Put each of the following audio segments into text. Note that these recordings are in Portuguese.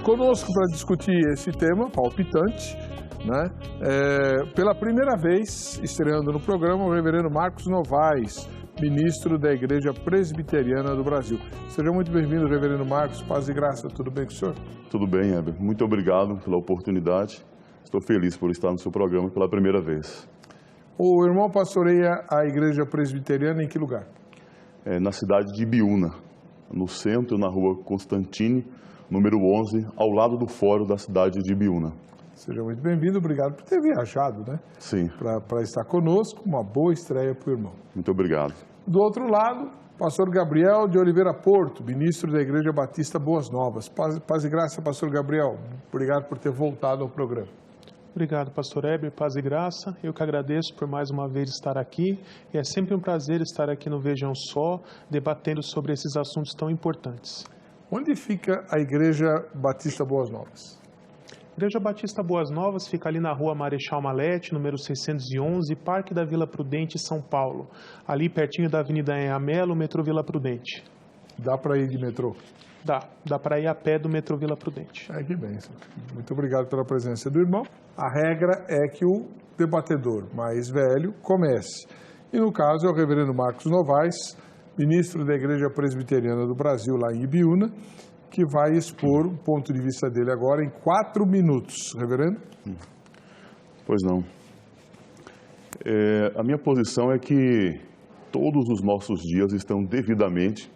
Conosco para discutir esse tema palpitante, né? Pela primeira vez, estreando no programa, o reverendo Marcos Novaes, ministro da Igreja Presbiteriana do Brasil. Seja muito bem-vindo, reverendo Marcos. Paz e graça, tudo bem com o senhor? Tudo bem, Heber. Muito obrigado pela oportunidade. Estou feliz por estar no seu programa pela primeira vez. O irmão pastoreia a Igreja Presbiteriana em que lugar? Na cidade de Ibiúna, no centro, na rua Constantine, número 11, ao lado do fórum da cidade de Ibiúna. Seja muito bem-vindo, obrigado por ter viajado, né? Sim. Para estar conosco, uma boa estreia para o irmão. Muito obrigado. Do outro lado, pastor Gabriel de Oliveira Porto, ministro da Igreja Batista Boas Novas. Paz e graça, pastor Gabriel. Obrigado por ter voltado ao programa. Obrigado, pastor Heber. Paz e graça. Eu que agradeço por mais uma vez estar aqui. E é sempre um prazer estar aqui no Vejam Só, debatendo sobre esses assuntos tão importantes. Onde fica a Igreja Batista Boas Novas? A Igreja Batista Boas Novas fica ali na rua Marechal Malete, número 611, Parque da Vila Prudente, São Paulo. Ali pertinho da Avenida Anhamelo, metrô Vila Prudente. Dá para ir de metrô? Dá para ir a pé do metrô Vila Prudente. Que bênção. Muito obrigado pela presença do irmão. A regra é que o debatedor mais velho comece. E no caso é o reverendo Marcos Novaes, ministro da Igreja Presbiteriana do Brasil, lá em Ibiúna, que vai expor o ponto de vista dele agora em 4 minutos. Reverendo? Pois não. A minha posição é que todos os nossos dias estão devidamente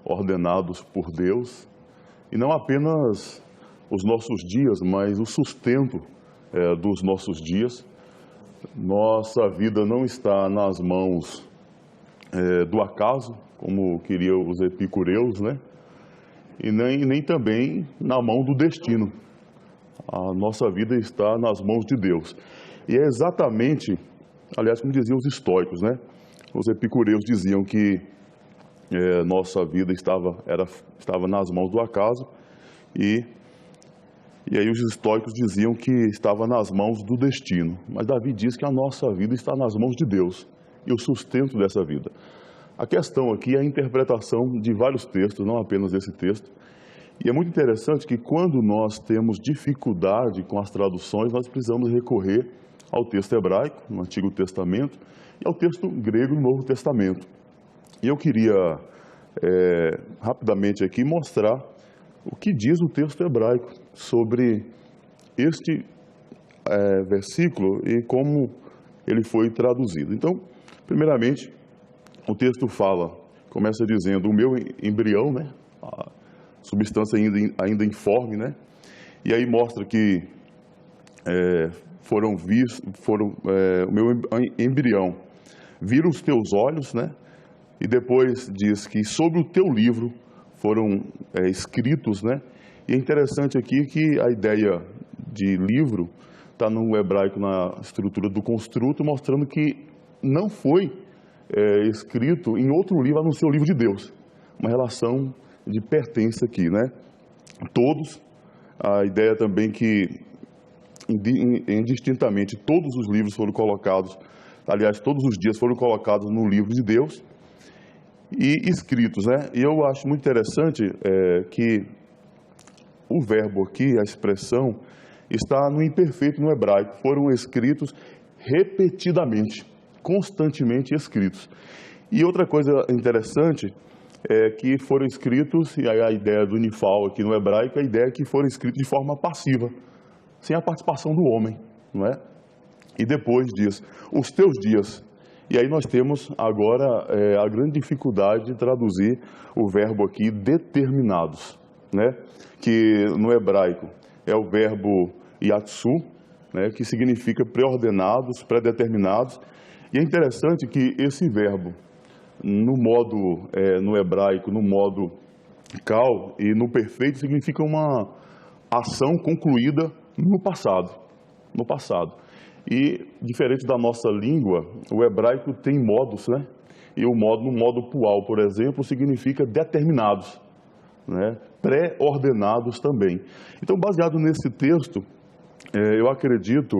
ordenados por Deus, e não apenas os nossos dias, mas o sustento dos nossos dias. Nossa vida não está nas mãos do acaso, como queriam os epicureus, né? E nem também na mão do destino. A nossa vida está nas mãos de Deus. E é exatamente, aliás, como diziam os estoicos, né? Os epicureus diziam que nossa vida estava nas mãos do acaso, e aí os estoicos diziam que estava nas mãos do destino. Mas Davi diz que a nossa vida está nas mãos de Deus e o sustento dessa vida. A questão aqui é a interpretação de vários textos, não apenas esse texto. E é muito interessante que quando nós temos dificuldade com as traduções, nós precisamos recorrer ao texto hebraico, no Antigo Testamento, e ao texto grego, no Novo Testamento. E eu queria, rapidamente aqui, mostrar o que diz o texto hebraico sobre este versículo e como ele foi traduzido. Então, primeiramente, o texto começa dizendo, o meu embrião, né, a substância ainda informe, né, e aí mostra que o meu embrião viram os teus olhos, né, e depois diz que sobre o teu livro foram escritos, né, e é interessante aqui que a ideia de livro está no hebraico na estrutura do construto, mostrando que não foi escrito em outro livro, a não ser o livro de Deus. Uma relação de pertença aqui, né? Todos, a ideia também que indistintamente todos os livros foram colocados, aliás, todos os dias foram colocados no livro de Deus e escritos, né? E eu acho muito interessante que o verbo aqui, a expressão, está no imperfeito no hebraico, foram escritos repetidamente, constantemente escritos. E outra coisa interessante é que foram escritos, e aí a ideia do nifal aqui no hebraico, a ideia é que foram escritos de forma passiva, sem a participação do homem, não é? E depois diz, os teus dias. E aí nós temos agora a grande dificuldade de traduzir o verbo aqui, determinados, né? Que no hebraico é o verbo yatsu, né? Que significa pré-ordenados, pré-determinados. E é interessante que esse verbo, no hebraico, no modo kal e no perfeito, significa uma ação concluída no passado. E, diferente da nossa língua, o hebraico tem modos, né? E no modo pual, por exemplo, significa determinados, né? Pré-ordenados também. Então, baseado nesse texto, eu acredito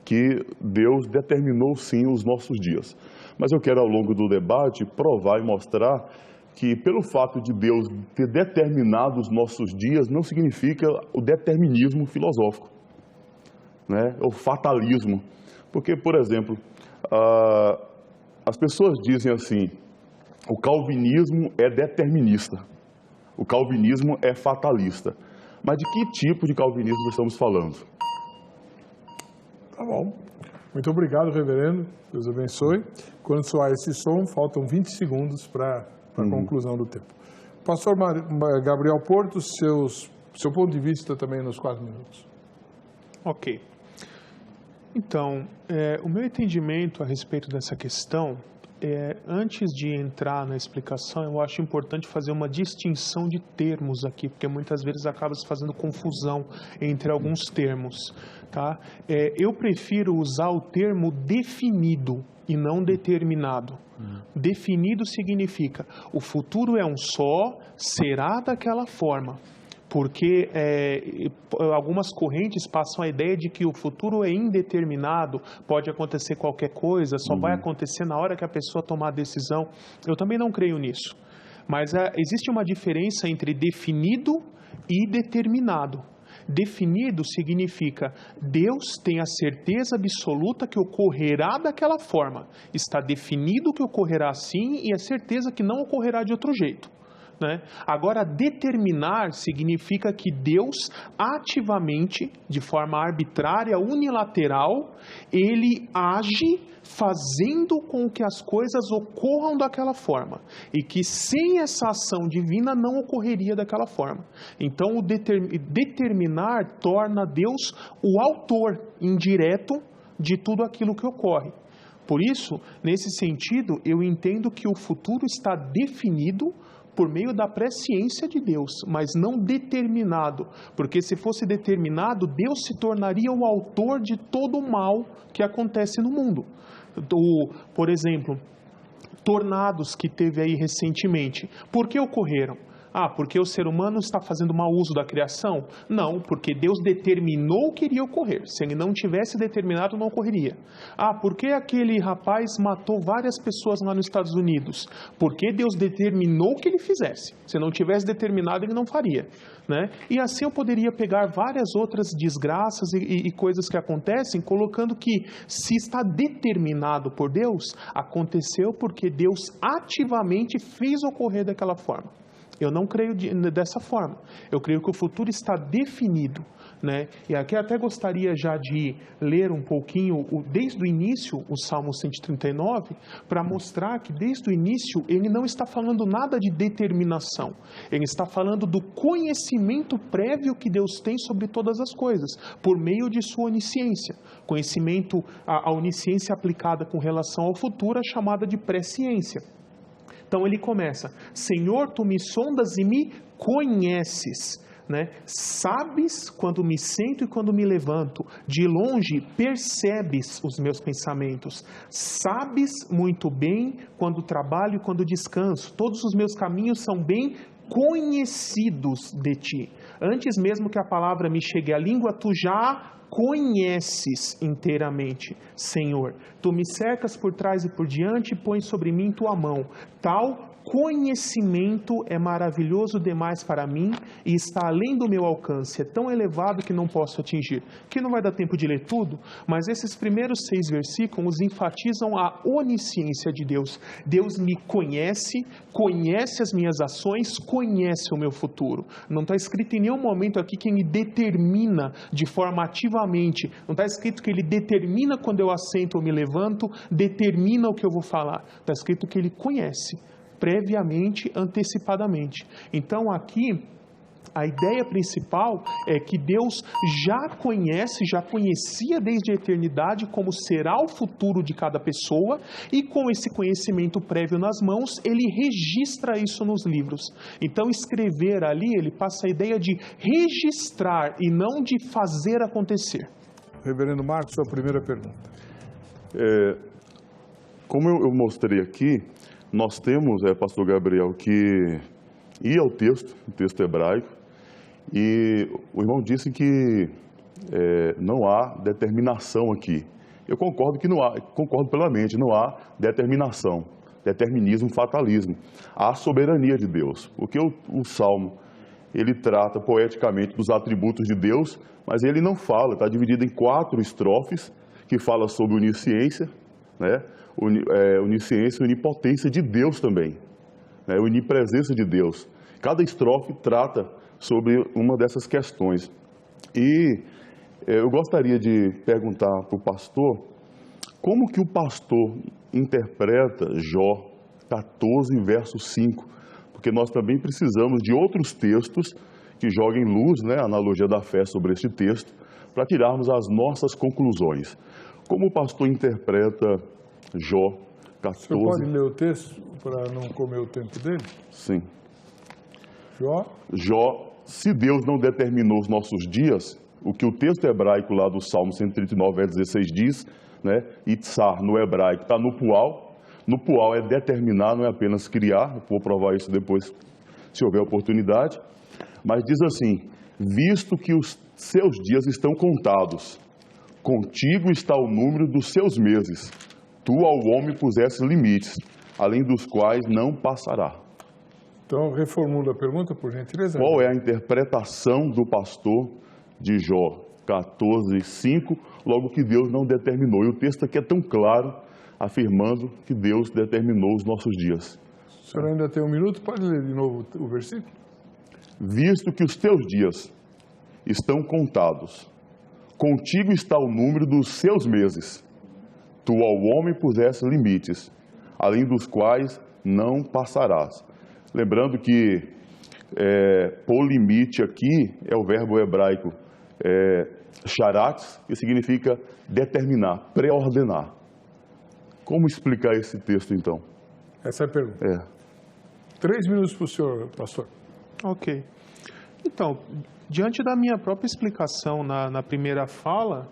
que Deus determinou sim os nossos dias. Mas eu quero, ao longo do debate, provar e mostrar que pelo fato de Deus ter determinado os nossos dias, não significa o determinismo filosófico, né? O fatalismo. Porque, por exemplo, as pessoas dizem assim, o calvinismo é determinista, o calvinismo é fatalista. Mas de que tipo de calvinismo estamos falando? Tá bom. Muito obrigado, reverendo. Deus abençoe. Quando soar esse som, faltam 20 segundos para a conclusão do tempo. Pastor Gabriel Porto, seu ponto de vista também nos 4 minutos. Ok. Então, o meu entendimento a respeito dessa questão, antes de entrar na explicação, eu acho importante fazer uma distinção de termos aqui, porque muitas vezes acaba se fazendo confusão entre alguns termos. Tá? Eu prefiro usar o termo definido e não determinado. Definido significa o futuro é um só, será daquela forma. Porque algumas correntes passam a ideia de que o futuro é indeterminado, pode acontecer qualquer coisa, só vai acontecer na hora que a pessoa tomar a decisão. Eu também não creio nisso. Mas existe uma diferença entre definido e determinado. Definido significa Deus tem a certeza absoluta que ocorrerá daquela forma. Está definido que ocorrerá assim e a certeza que não ocorrerá de outro jeito. Né? Agora, determinar significa que Deus ativamente, de forma arbitrária, unilateral, ele age fazendo com que as coisas ocorram daquela forma e que sem essa ação divina não ocorreria daquela forma. Então, o determinar torna Deus o autor indireto de tudo aquilo que ocorre. Por isso, nesse sentido, eu entendo que o futuro está definido por meio da presciência de Deus, mas não determinado, porque se fosse determinado, Deus se tornaria o autor de todo o mal que acontece no mundo. Por exemplo, tornados que teve aí recentemente, por que ocorreram? Porque o ser humano está fazendo mau uso da criação? Não, porque Deus determinou que iria ocorrer. Se ele não tivesse determinado, não ocorreria. Por que aquele rapaz matou várias pessoas lá nos Estados Unidos? Porque Deus determinou que ele fizesse. Se não tivesse determinado, ele não faria. Né? E assim eu poderia pegar várias outras desgraças e coisas que acontecem, colocando que se está determinado por Deus, aconteceu porque Deus ativamente fez ocorrer daquela forma. Eu não creio dessa forma. Eu creio que o futuro está definido, né? E aqui eu até gostaria já de ler um pouquinho, desde o início, o Salmo 139, para mostrar que desde o início ele não está falando nada de determinação. Ele está falando do conhecimento prévio que Deus tem sobre todas as coisas, por meio de sua onisciência. Conhecimento, a onisciência aplicada com relação ao futuro é chamada de presciência. Então ele começa, Senhor, tu me sondas e me conheces, né? Sabes quando me sento e quando me levanto, de longe percebes os meus pensamentos, sabes muito bem quando trabalho e quando descanso, todos os meus caminhos são bem conhecidos de ti. Antes mesmo que a palavra me chegue à língua, tu já conheces inteiramente, Senhor. Tu me cercas por trás e por diante e pões sobre mim tua mão. Tal conhecimento é maravilhoso demais para mim e está além do meu alcance. É tão elevado que não posso atingir. Que não vai dar tempo de ler tudo, mas esses primeiros 6 versículos enfatizam a onisciência de Deus. Deus me conhece, conhece as minhas ações, conhece o meu futuro. Não está escrito em nenhum momento aqui que ele determina de forma ativamente. Não está escrito que ele determina quando eu assento ou me levanto, determina o que eu vou falar. Está escrito que ele conhece previamente, antecipadamente. Então aqui a ideia principal é que Deus já conhecia desde a eternidade como será o futuro de cada pessoa e com esse conhecimento prévio nas mãos, ele registra isso nos livros. Então escrever ali, ele passa a ideia de registrar e não de fazer acontecer. Reverendo Marcos, sua primeira pergunta. Como eu mostrei aqui, nós temos, pastor Gabriel, que ir ao texto, o texto hebraico, e o irmão disse que não há determinação aqui. Eu concordo que não há, concordo plenamente, não há determinação. determinismo, fatalismo. Há soberania de Deus, porque o Salmo, ele trata poeticamente dos atributos de Deus, mas ele não fala, está dividido em 4 estrofes, que fala sobre onisciência, né? Onisciência e onipotência de Deus também, né? Onipresença de Deus. Cada estrofe trata sobre uma dessas questões. E eu gostaria de perguntar para o pastor, como que o pastor interpreta Jó 14, verso 5? Porque nós também precisamos de outros textos que joguem luz, né, a analogia da fé sobre este texto, para tirarmos as nossas conclusões. Como o pastor interpreta Jó 14? Você pode ler o texto para não comer o tempo dele? Sim. Jó, se Deus não determinou os nossos dias, o que o texto hebraico lá do Salmo 139, verso 16 diz, né, Itzar no hebraico está no pual. No pual é determinar, não é apenas criar. Vou provar isso depois, se houver oportunidade. Mas diz assim, visto que os seus dias estão contados, contigo está o número dos seus meses. Tu ao homem puseste limites, além dos quais não passará. Então, reformula a pergunta, por gentileza. Qual é a interpretação do pastor de Jó 14, 5, logo que Deus não determinou? E o texto aqui é tão claro, afirmando que Deus determinou os nossos dias. O senhor ainda tem 1 minuto, pode ler de novo o versículo? Visto que os teus dias estão contados, contigo está o número dos seus meses. Tu ao homem puseste limites, além dos quais não passarás. Lembrando que pôr limite aqui é o verbo hebraico charatz, que significa determinar, pré-ordenar. Como explicar esse texto, então? Essa é a pergunta. 3 minutos para o senhor, pastor. Ok. Então, diante da minha própria explicação na primeira fala,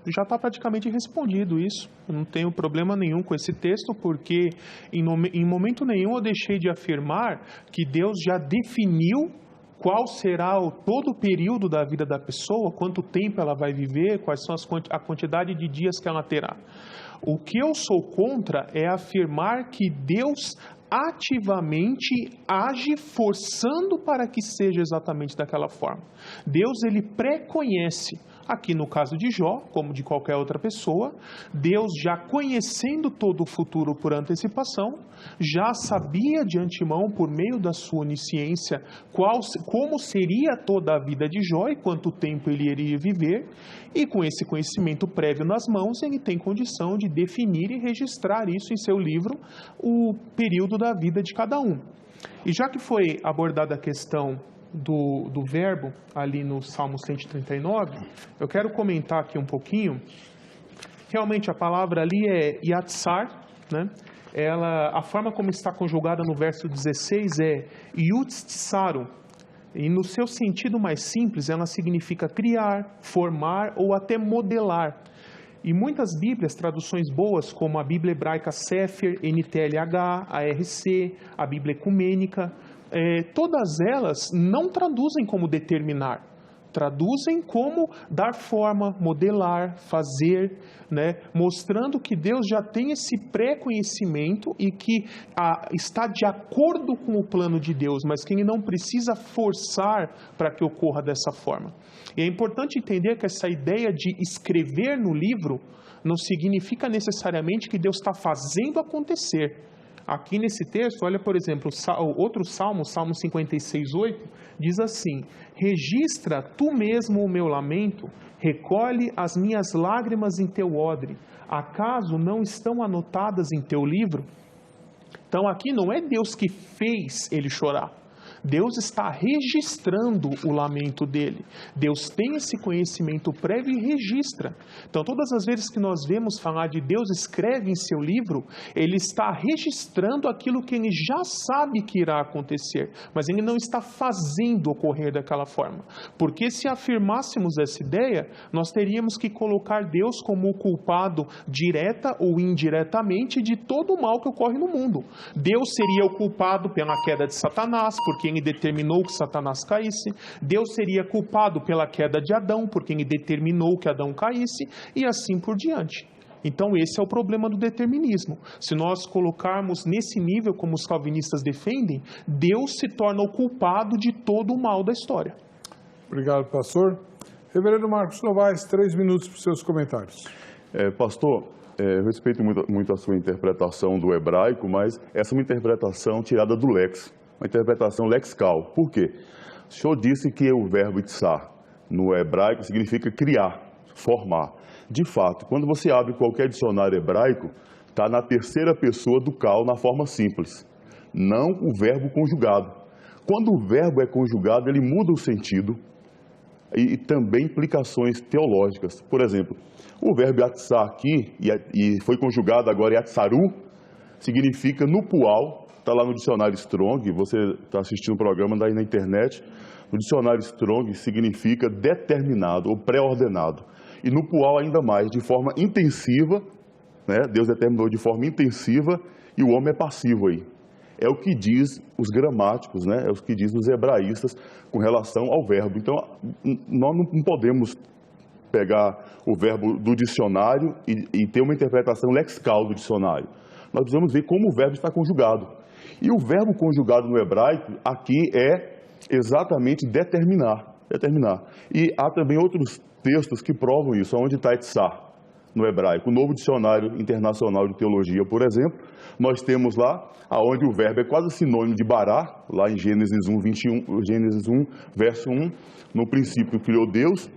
já está praticamente respondido isso. Eu não tenho problema nenhum com esse texto, porque em momento nenhum eu deixei de afirmar que Deus já definiu qual será todo o período da vida da pessoa, quanto tempo ela vai viver, quais são a quantidade de dias que ela terá. O que eu sou contra é afirmar que Deus ativamente age forçando para que seja exatamente daquela forma. Deus, ele pré-conhece. Aqui no caso de Jó, como de qualquer outra pessoa, Deus, já conhecendo todo o futuro por antecipação, já sabia de antemão, por meio da sua onisciência, como seria toda a vida de Jó e quanto tempo ele iria viver, e com esse conhecimento prévio nas mãos, ele tem condição de definir e registrar isso em seu livro, o período da vida de cada um. E já que foi abordada a questão do verbo ali no Salmo 139, eu quero comentar aqui um pouquinho. Realmente a palavra ali é yatsar, né? A forma como está conjugada no verso 16 é yutssaru, e no seu sentido mais simples ela significa criar, formar ou até modelar. E muitas Bíblias, traduções boas, como a Bíblia Hebraica Sefer, NTLH, a RC, a Bíblia Ecumênica, todas elas não traduzem como determinar, traduzem como dar forma, modelar, fazer, né? Mostrando que Deus já tem esse pré-conhecimento e que está de acordo com o plano de Deus, mas que ele não precisa forçar para que ocorra dessa forma. E é importante entender que essa ideia de escrever no livro não significa necessariamente que Deus está fazendo acontecer. Aqui nesse texto, olha, por exemplo, outro salmo, Salmo 56:8, diz assim: registra tu mesmo o meu lamento, recolhe as minhas lágrimas em teu odre, acaso não estão anotadas em teu livro? Então aqui não é Deus que fez ele chorar. Deus está registrando o lamento dele. Deus tem esse conhecimento prévio e registra. Então, todas as vezes que nós vemos falar de Deus escreve em seu livro, ele está registrando aquilo que ele já sabe que irá acontecer, mas ele não está fazendo ocorrer daquela forma. Porque se afirmássemos essa ideia, nós teríamos que colocar Deus como o culpado direta ou indiretamente de todo o mal que ocorre no mundo. Deus seria o culpado pela queda de Satanás, porque ele determinou que Satanás caísse. Deus seria culpado pela queda de Adão, porque ele determinou que Adão caísse, e assim por diante. Então esse é o problema do determinismo. Se nós colocarmos nesse nível como os calvinistas defendem, Deus se torna o culpado de todo o mal da história. Obrigado, pastor. Reverendo Marcos Novaes, 3 minutos para os seus comentários. Pastor, eu respeito muito a sua interpretação do hebraico, mas essa é uma interpretação tirada do lex, uma interpretação lexical. Por quê? O senhor disse que o verbo itzar no hebraico significa criar, formar. De fato, quando você abre qualquer dicionário hebraico, está na terceira pessoa do cal na forma simples, não o verbo conjugado. Quando o verbo é conjugado, ele muda o sentido e também implicações teológicas. Por exemplo, o verbo yatzar aqui, e foi conjugado agora yatzaru, significa no plural, está lá no dicionário Strong, você está assistindo o programa daí na internet, no dicionário Strong significa determinado ou pré-ordenado. E no plural ainda mais, de forma intensiva, né? Deus determinou de forma intensiva e o homem é passivo aí. É o que diz os gramáticos, né? É o que diz os hebraístas com relação ao verbo. Então, nós não podemos pegar o verbo do dicionário e ter uma interpretação lexical do dicionário. Nós precisamos ver como o verbo está conjugado. E o verbo conjugado no hebraico aqui é exatamente determinar. E há também outros textos que provam isso, onde está itzar no hebraico. O Novo Dicionário Internacional de Teologia, por exemplo, nós temos lá onde o verbo é quase sinônimo de bará, lá em Gênesis 1, Gênesis 1, verso 1, no princípio criou Deus,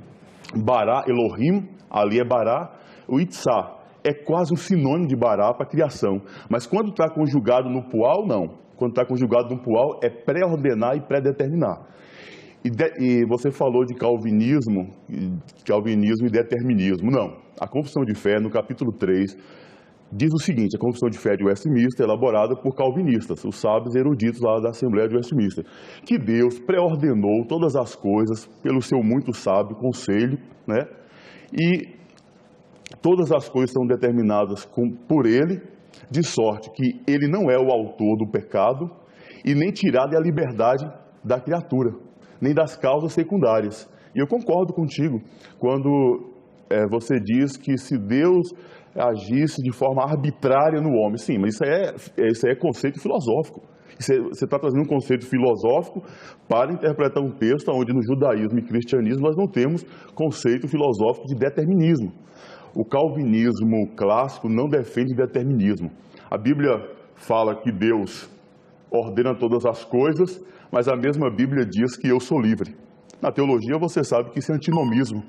bará, Elohim, ali é bará, o itzar é quase um sinônimo de bará para a criação, mas quando está conjugado no plural, não. Quando está conjugado no plural é pré-ordenar e pré-determinar. E você falou de calvinismo e determinismo. Não. A Confissão de Fé, no capítulo 3, diz o seguinte, a Confissão de Fé de Westminster, elaborada por calvinistas, os sábios eruditos lá da Assembleia de Westminster, que Deus pré-ordenou todas as coisas pelo seu muito sábio conselho, né? E todas as coisas são determinadas por Ele, de sorte que Ele não é o autor do pecado e nem tirado a liberdade da criatura, nem das causas secundárias. E eu concordo contigo quando você diz que se Deus agisse de forma arbitrária no homem, sim, mas isso é conceito filosófico. Você está trazendo um conceito filosófico para interpretar um texto onde no judaísmo e cristianismo nós não temos conceito filosófico de determinismo. O calvinismo clássico não defende determinismo. A Bíblia fala que Deus ordena todas as coisas, mas a mesma Bíblia diz que eu sou livre. Na teologia você sabe que isso é antinomismo,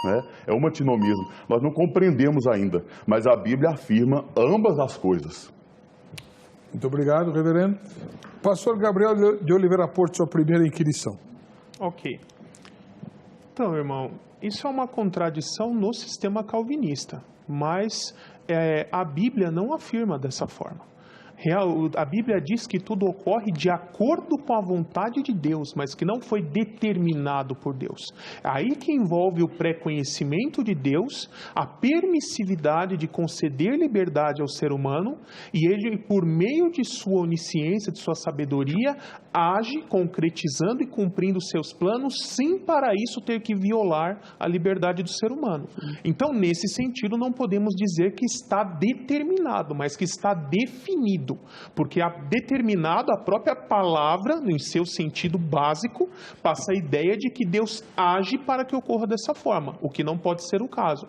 né? É um antinomismo. Nós não compreendemos ainda, mas a Bíblia afirma ambas as coisas. Muito obrigado, reverendo. Pastor Gabriel de Oliveira Porto, sua primeira inquirição. Ok. Então, irmão, isso é uma contradição no sistema calvinista, mas a Bíblia não afirma dessa forma. A Bíblia diz que tudo ocorre de acordo com a vontade de Deus, mas que não foi determinado por Deus. Aí que envolve o pré-conhecimento de Deus, a permissividade de conceder liberdade ao ser humano, e ele, por meio de sua onisciência, de sua sabedoria, age concretizando e cumprindo seus planos, sem para isso ter que violar a liberdade do ser humano. Então, nesse sentido, não podemos dizer que está determinado, mas que está definido. Porque determinado, a própria palavra, em seu sentido básico, passa a ideia de que Deus age para que ocorra dessa forma, o que não pode ser o caso.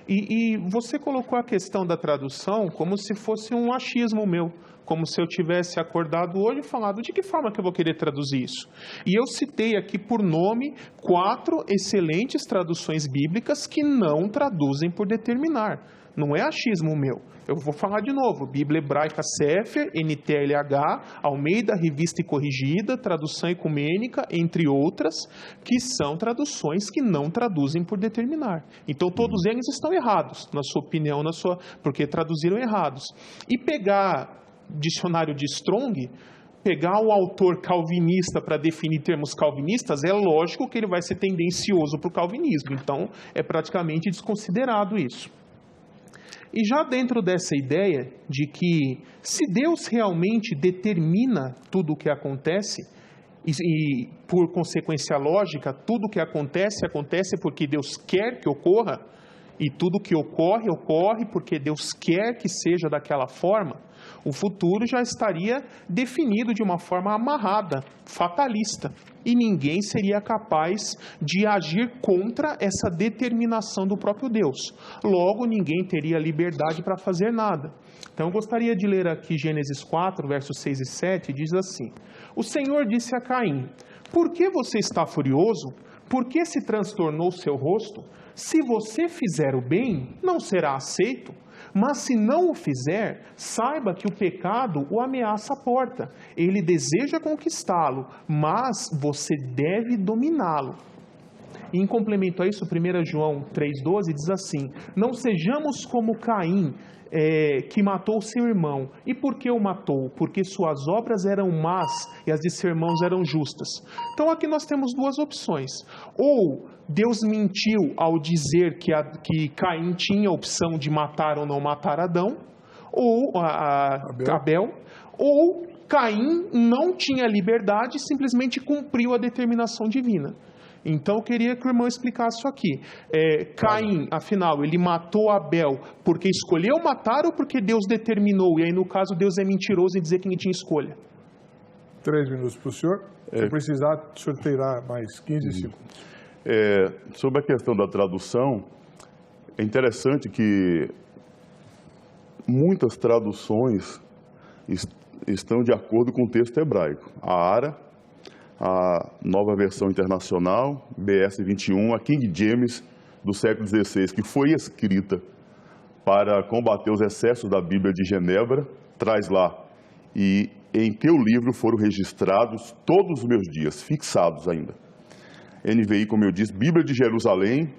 E você colocou a questão da tradução como se fosse um achismo meu, como se eu tivesse acordado hoje e falado de que forma que eu vou querer traduzir isso. E eu citei aqui por nome 4 excelentes traduções bíblicas que não traduzem por determinar. Não é achismo meu. Eu vou falar de novo. Bíblia Hebraica Sefer, NTLH, Almeida Revista e Corrigida, Tradução Ecumênica, entre outras, que são traduções que não traduzem por determinar. Então, todos eles estão errados, na sua opinião, porque traduziram errados. E pegar dicionário de Strong, pegar o autor calvinista para definir termos calvinistas, é lógico que ele vai ser tendencioso para o calvinismo. Então, é praticamente desconsiderado isso. E já dentro dessa ideia de que se Deus realmente determina tudo o que acontece, e por consequência lógica, tudo o que acontece porque Deus quer que ocorra, e tudo que ocorre, ocorre porque Deus quer que seja daquela forma, o futuro já estaria definido de uma forma amarrada, fatalista. E ninguém seria capaz de agir contra essa determinação do próprio Deus. Logo, ninguém teria liberdade para fazer nada. Então, eu gostaria de ler aqui Gênesis 4, versos 6 e 7, diz assim: O Senhor disse a Caim: Por que você está furioso? Por que se transtornou seu rosto? Se você fizer o bem, não será aceito. Mas se não o fizer, saiba que o pecado o ameaça a porta. Ele deseja conquistá-lo, mas você deve dominá-lo. E em complemento a isso, 1 João 3,12 diz assim: Não sejamos como Caim, que matou seu irmão. E por que o matou? Porque suas obras eram más e as de seus irmãos eram justas. Então aqui nós temos duas opções. Ou Deus mentiu ao dizer que Caim tinha a opção de matar ou não matar Adão, ou Abel, ou Caim não tinha liberdade e simplesmente cumpriu a determinação divina. Então eu queria que o irmão explicasse isso aqui. Caim, afinal, ele matou Abel porque escolheu matar ou porque Deus determinou? E aí, no caso, Deus é mentiroso em dizer que não tinha escolha. 3 minutos para o senhor. Se precisar, o senhor terá mais 15 segundos. Sobre a questão da tradução, é interessante que muitas traduções estão de acordo com o texto hebraico. A ARA, a Nova Versão Internacional, BS 21, a King James do século XVI, que foi escrita para combater os excessos da Bíblia de Genebra, traz lá: e em teu livro foram registrados todos os meus dias, fixados ainda. NVI, como eu disse, Bíblia de Jerusalém,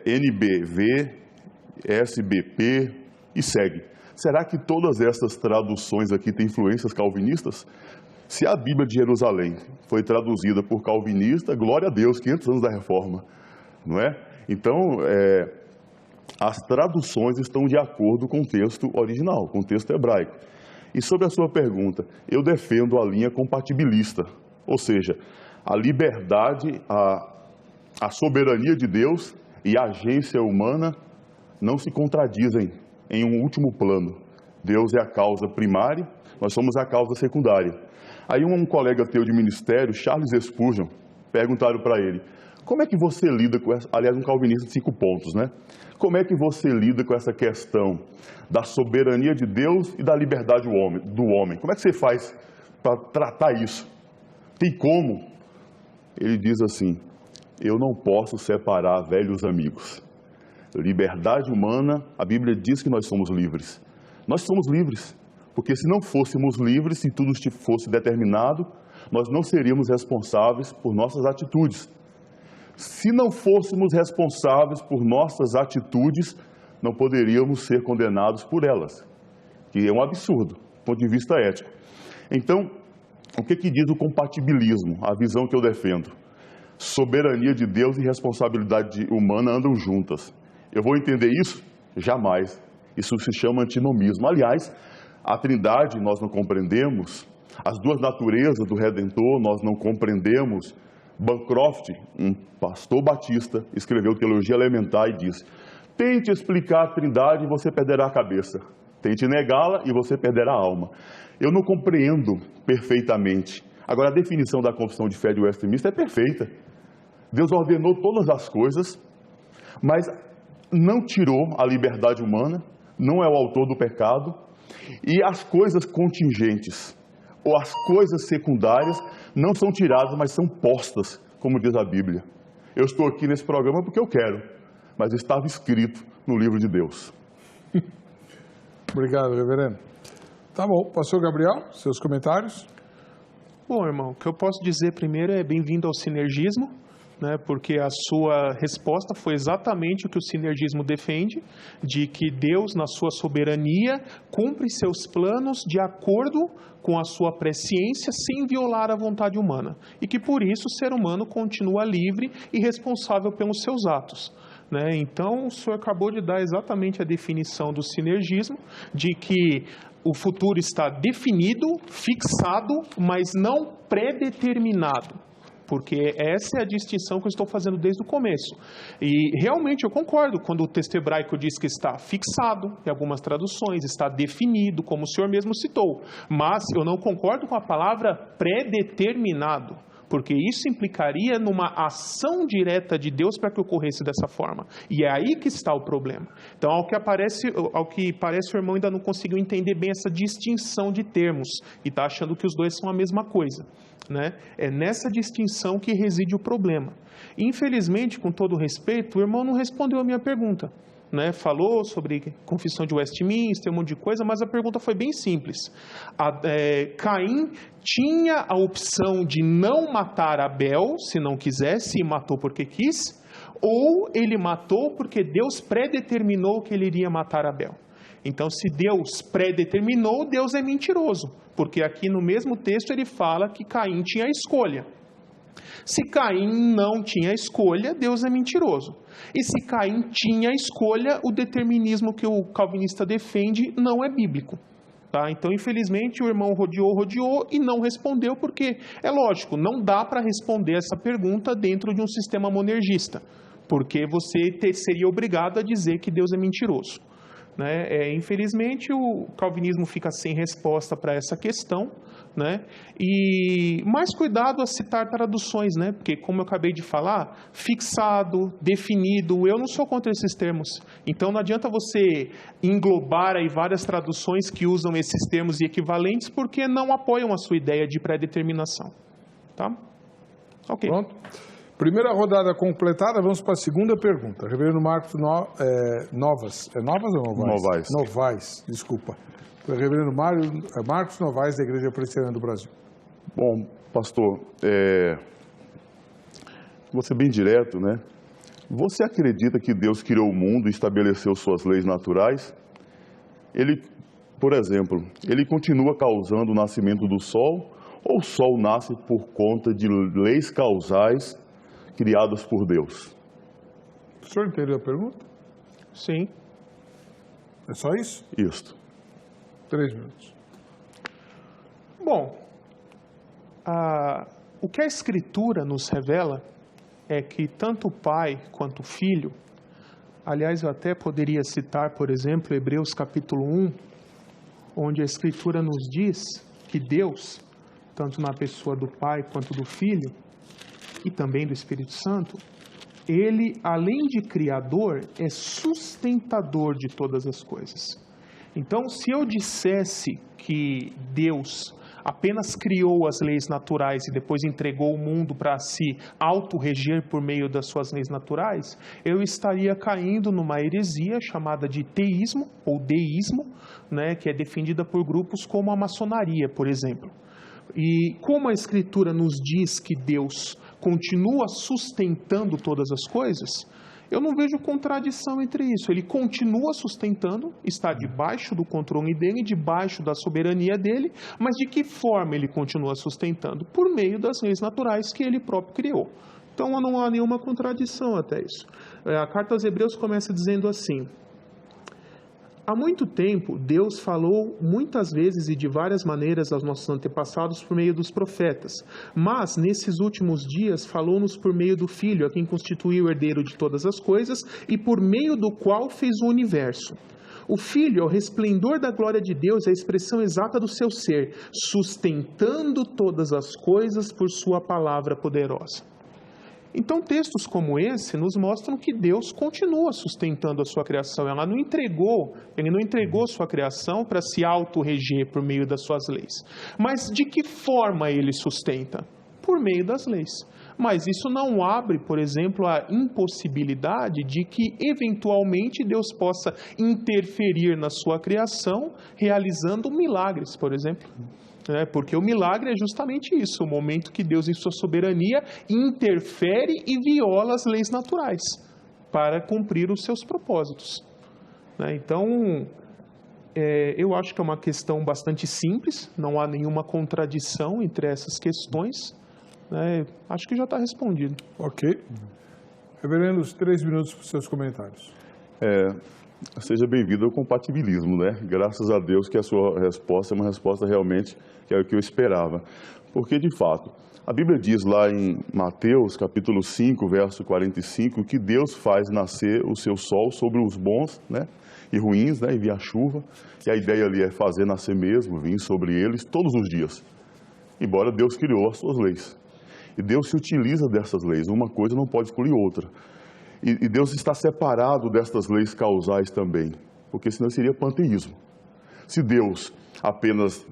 NBV, SBP e segue. Será que todas essas traduções aqui têm influências calvinistas? Se a Bíblia de Jerusalém foi traduzida por calvinista, glória a Deus, 500 anos da Reforma, não é? Então, as traduções estão de acordo com o texto original, com o texto hebraico. E sobre a sua pergunta, eu defendo a linha compatibilista, ou seja, a liberdade, a soberania de Deus e a agência humana não se contradizem em um último plano. Deus é a causa primária, nós somos a causa secundária. Aí um colega teu de ministério, Charles Spurgeon, perguntaram para ele: como é que você lida com essa, aliás, um calvinista de 5 pontos, né? Como é que você lida com essa questão da soberania de Deus e da liberdade do homem? Como é que você faz para tratar isso? Tem como? Ele diz assim: eu não posso separar velhos amigos. Liberdade humana, a Bíblia diz que nós somos livres. Nós somos livres, porque se não fôssemos livres, se tudo fosse determinado, nós não seríamos responsáveis por nossas atitudes. Se não fôssemos responsáveis por nossas atitudes, não poderíamos ser condenados por elas, que é um absurdo, do ponto de vista ético. Então, o que diz o compatibilismo, a visão que eu defendo? Soberania de Deus e responsabilidade humana andam juntas. Eu vou entender isso? Jamais. Isso se chama antinomismo. Aliás, a Trindade nós não compreendemos, as duas naturezas do Redentor nós não compreendemos. Bancroft, um pastor batista, escreveu Teologia Elementar e diz: tente explicar a Trindade e você perderá a cabeça. Tente negá-la e você perderá a alma. Eu não compreendo perfeitamente. Agora, a definição da Confissão de Fé de Westminster é perfeita. Deus ordenou todas as coisas, mas não tirou a liberdade humana, não é o autor do pecado, e as coisas contingentes, ou as coisas secundárias, não são tiradas, mas são postas, como diz a Bíblia. Eu estou aqui nesse programa porque eu quero, mas estava escrito no livro de Deus. Obrigado, reverendo. Tá bom, pastor Gabriel, seus comentários? Bom, irmão, o que eu posso dizer primeiro é bem-vindo ao sinergismo, né, porque a sua resposta foi exatamente o que o sinergismo defende, de que Deus, na sua soberania, cumpre seus planos de acordo com a sua presciência, sem violar a vontade humana, e que por isso o ser humano continua livre e responsável pelos seus atos. Então, o senhor acabou de dar exatamente a definição do sinergismo, de que o futuro está definido, fixado, mas não pré-determinado. Porque essa é a distinção que eu estou fazendo desde o começo. E realmente eu concordo quando o texto hebraico diz que está fixado, em algumas traduções, está definido, como o senhor mesmo citou. Mas eu não concordo com a palavra predeterminado, porque isso implicaria numa ação direta de Deus para que ocorresse dessa forma. E é aí que está o problema. Então, ao que parece, o irmão ainda não conseguiu entender bem essa distinção de termos e está achando que os dois são a mesma coisa, né? É nessa distinção que reside o problema. Infelizmente, com todo respeito, o irmão não respondeu a minha pergunta, né? Falou sobre confissão de Westminster, um monte de coisa, mas a pergunta foi bem simples. Caim tinha a opção de não matar Abel, se não quisesse, e matou porque quis, ou ele matou porque Deus predeterminou que ele iria matar Abel. Então, se Deus predeterminou, Deus é mentiroso, porque aqui no mesmo texto ele fala que Caim tinha a escolha. Se Caim não tinha escolha, Deus é mentiroso. E se Caim tinha escolha, o determinismo que o calvinista defende não é bíblico. Tá? Então, infelizmente, o irmão rodeou e não respondeu, porque, é lógico, não dá para responder essa pergunta dentro de um sistema monergista, porque você seria obrigado a dizer que Deus é mentiroso. Né? Infelizmente, o calvinismo fica sem resposta para essa questão, né? E mais cuidado a citar traduções, né? Porque, como eu acabei de falar, fixado, definido, eu não sou contra esses termos. Então, não adianta você englobar aí várias traduções que usam esses termos e equivalentes, porque não apoiam a sua ideia de pré-determinação. Tá? Ok. Pronto. Primeira rodada completada, vamos para a segunda pergunta. Reverendo Marcos Novas. É Novas ou Novaes? Novaes. Novaes, desculpa. Reverendo Marcos Novaes, da Igreja Presbiteriana do Brasil. Bom, pastor, vou ser bem direto, né? Você acredita que Deus criou o mundo e estabeleceu suas leis naturais? Ele, por exemplo, ele continua causando o nascimento do sol, ou o sol nasce por conta de leis causais criadas por Deus? O senhor entendeu a pergunta? Sim. É só isso? Isso. 3 minutos. Bom, o que a Escritura nos revela é que tanto o Pai quanto o Filho, aliás, eu até poderia citar, por exemplo, Hebreus capítulo 1, onde a Escritura nos diz que Deus, tanto na pessoa do Pai quanto do Filho, e também do Espírito Santo, ele, além de criador, é sustentador de todas as coisas. Então, se eu dissesse que Deus apenas criou as leis naturais e depois entregou o mundo para se autorreger por meio das suas leis naturais, eu estaria caindo numa heresia chamada de teísmo ou deísmo, né, que é defendida por grupos como a maçonaria, por exemplo. E como a Escritura nos diz que Deus continua sustentando todas as coisas, eu não vejo contradição entre isso. Ele continua sustentando, está debaixo do controle dele, debaixo da soberania dele, mas de que forma ele continua sustentando? Por meio das leis naturais que ele próprio criou. Então não há nenhuma contradição até isso. A carta aos Hebreus começa dizendo assim: há muito tempo, Deus falou muitas vezes e de várias maneiras aos nossos antepassados por meio dos profetas. Mas, nesses últimos dias, falou-nos por meio do Filho, a quem constituiu o herdeiro de todas as coisas e por meio do qual fez o universo. O Filho é o resplendor da glória de Deus, é a expressão exata do seu ser, sustentando todas as coisas por sua palavra poderosa. Então, textos como esse nos mostram que Deus continua sustentando a sua criação. Ele não entregou sua criação para se autorreger por meio das suas leis. Mas de que forma ele sustenta? Por meio das leis. Mas isso não abre, por exemplo, a impossibilidade de que, eventualmente, Deus possa interferir na sua criação, realizando milagres, por exemplo. Porque o milagre é justamente isso, o momento que Deus, em sua soberania, interfere e viola as leis naturais para cumprir os seus propósitos. Então, eu acho que é uma questão bastante simples, não há nenhuma contradição entre essas questões. Acho que já está respondido. Ok. Reverendo, 3 minutos para os seus comentários. Seja bem-vindo ao compatibilismo, né? Graças a Deus que a sua resposta é uma resposta realmente que é o que eu esperava. Porque, de fato, A Bíblia diz lá em Mateus, capítulo 5, verso 45, que Deus faz nascer o seu sol sobre os bons, né, e ruins, né, envia a chuva, e a ideia ali é fazer nascer mesmo, vir sobre eles todos os dias, embora Deus criou as suas leis. E Deus se utiliza dessas leis, uma coisa não pode excluir outra. E Deus está separado destas leis causais também, porque senão seria panteísmo. Se Deus apenas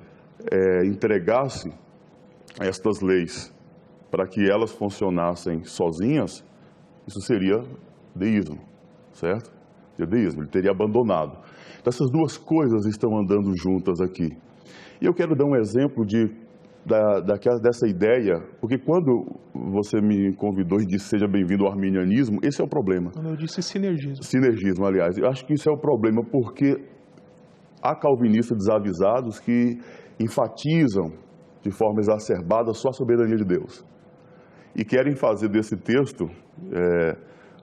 entregasse estas leis para que elas funcionassem sozinhas, isso seria deísmo, certo? Seria deísmo, ele teria abandonado. Então, essas duas coisas estão andando juntas aqui. E eu quero dar um exemplo dessa ideia, porque quando você me convidou e disse seja bem-vindo ao arminianismo, esse é o problema. Quando eu disse sinergismo. Sinergismo, aliás. Eu acho que isso é o problema, porque há calvinistas desavisados que enfatizam de forma exacerbada só a soberania de Deus. E querem fazer desse texto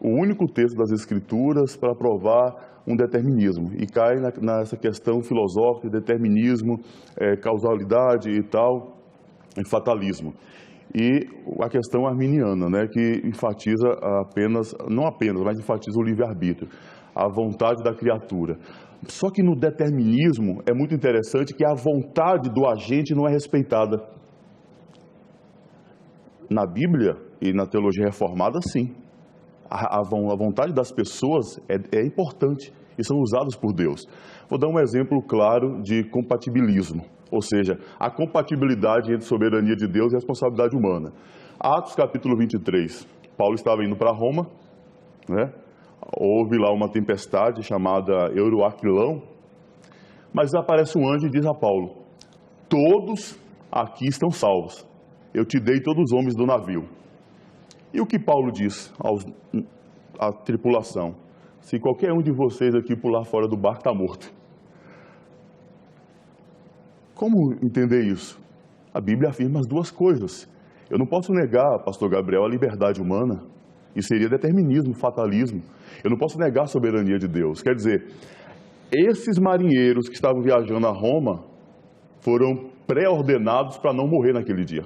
o único texto das Escrituras para provar um determinismo. E cai nessa questão filosófica, determinismo, causalidade e tal, e fatalismo. E a questão arminiana, né, que enfatiza mas enfatiza o livre-arbítrio, a vontade da criatura. Só que no determinismo é muito interessante que a vontade do agente não é respeitada. Na Bíblia e na teologia reformada, sim. A vontade das pessoas é importante e são usadas por Deus. Vou dar um exemplo claro de compatibilismo, ou seja, a compatibilidade entre soberania de Deus e responsabilidade humana. Atos capítulo 23, Paulo estava indo para Roma, né? Houve lá uma tempestade chamada Euroaquilão, mas aparece um anjo e diz a Paulo: todos aqui estão salvos, eu te dei todos os homens do navio. E o que Paulo diz à tripulação? Se qualquer um de vocês aqui pular fora do barco, está morto. Como entender isso? A Bíblia afirma as duas coisas. Eu não posso negar, pastor Gabriel, a liberdade humana. Isso seria determinismo, fatalismo. Eu não posso negar a soberania de Deus. Quer dizer, esses marinheiros que estavam viajando a Roma foram pré-ordenados para não morrer naquele dia.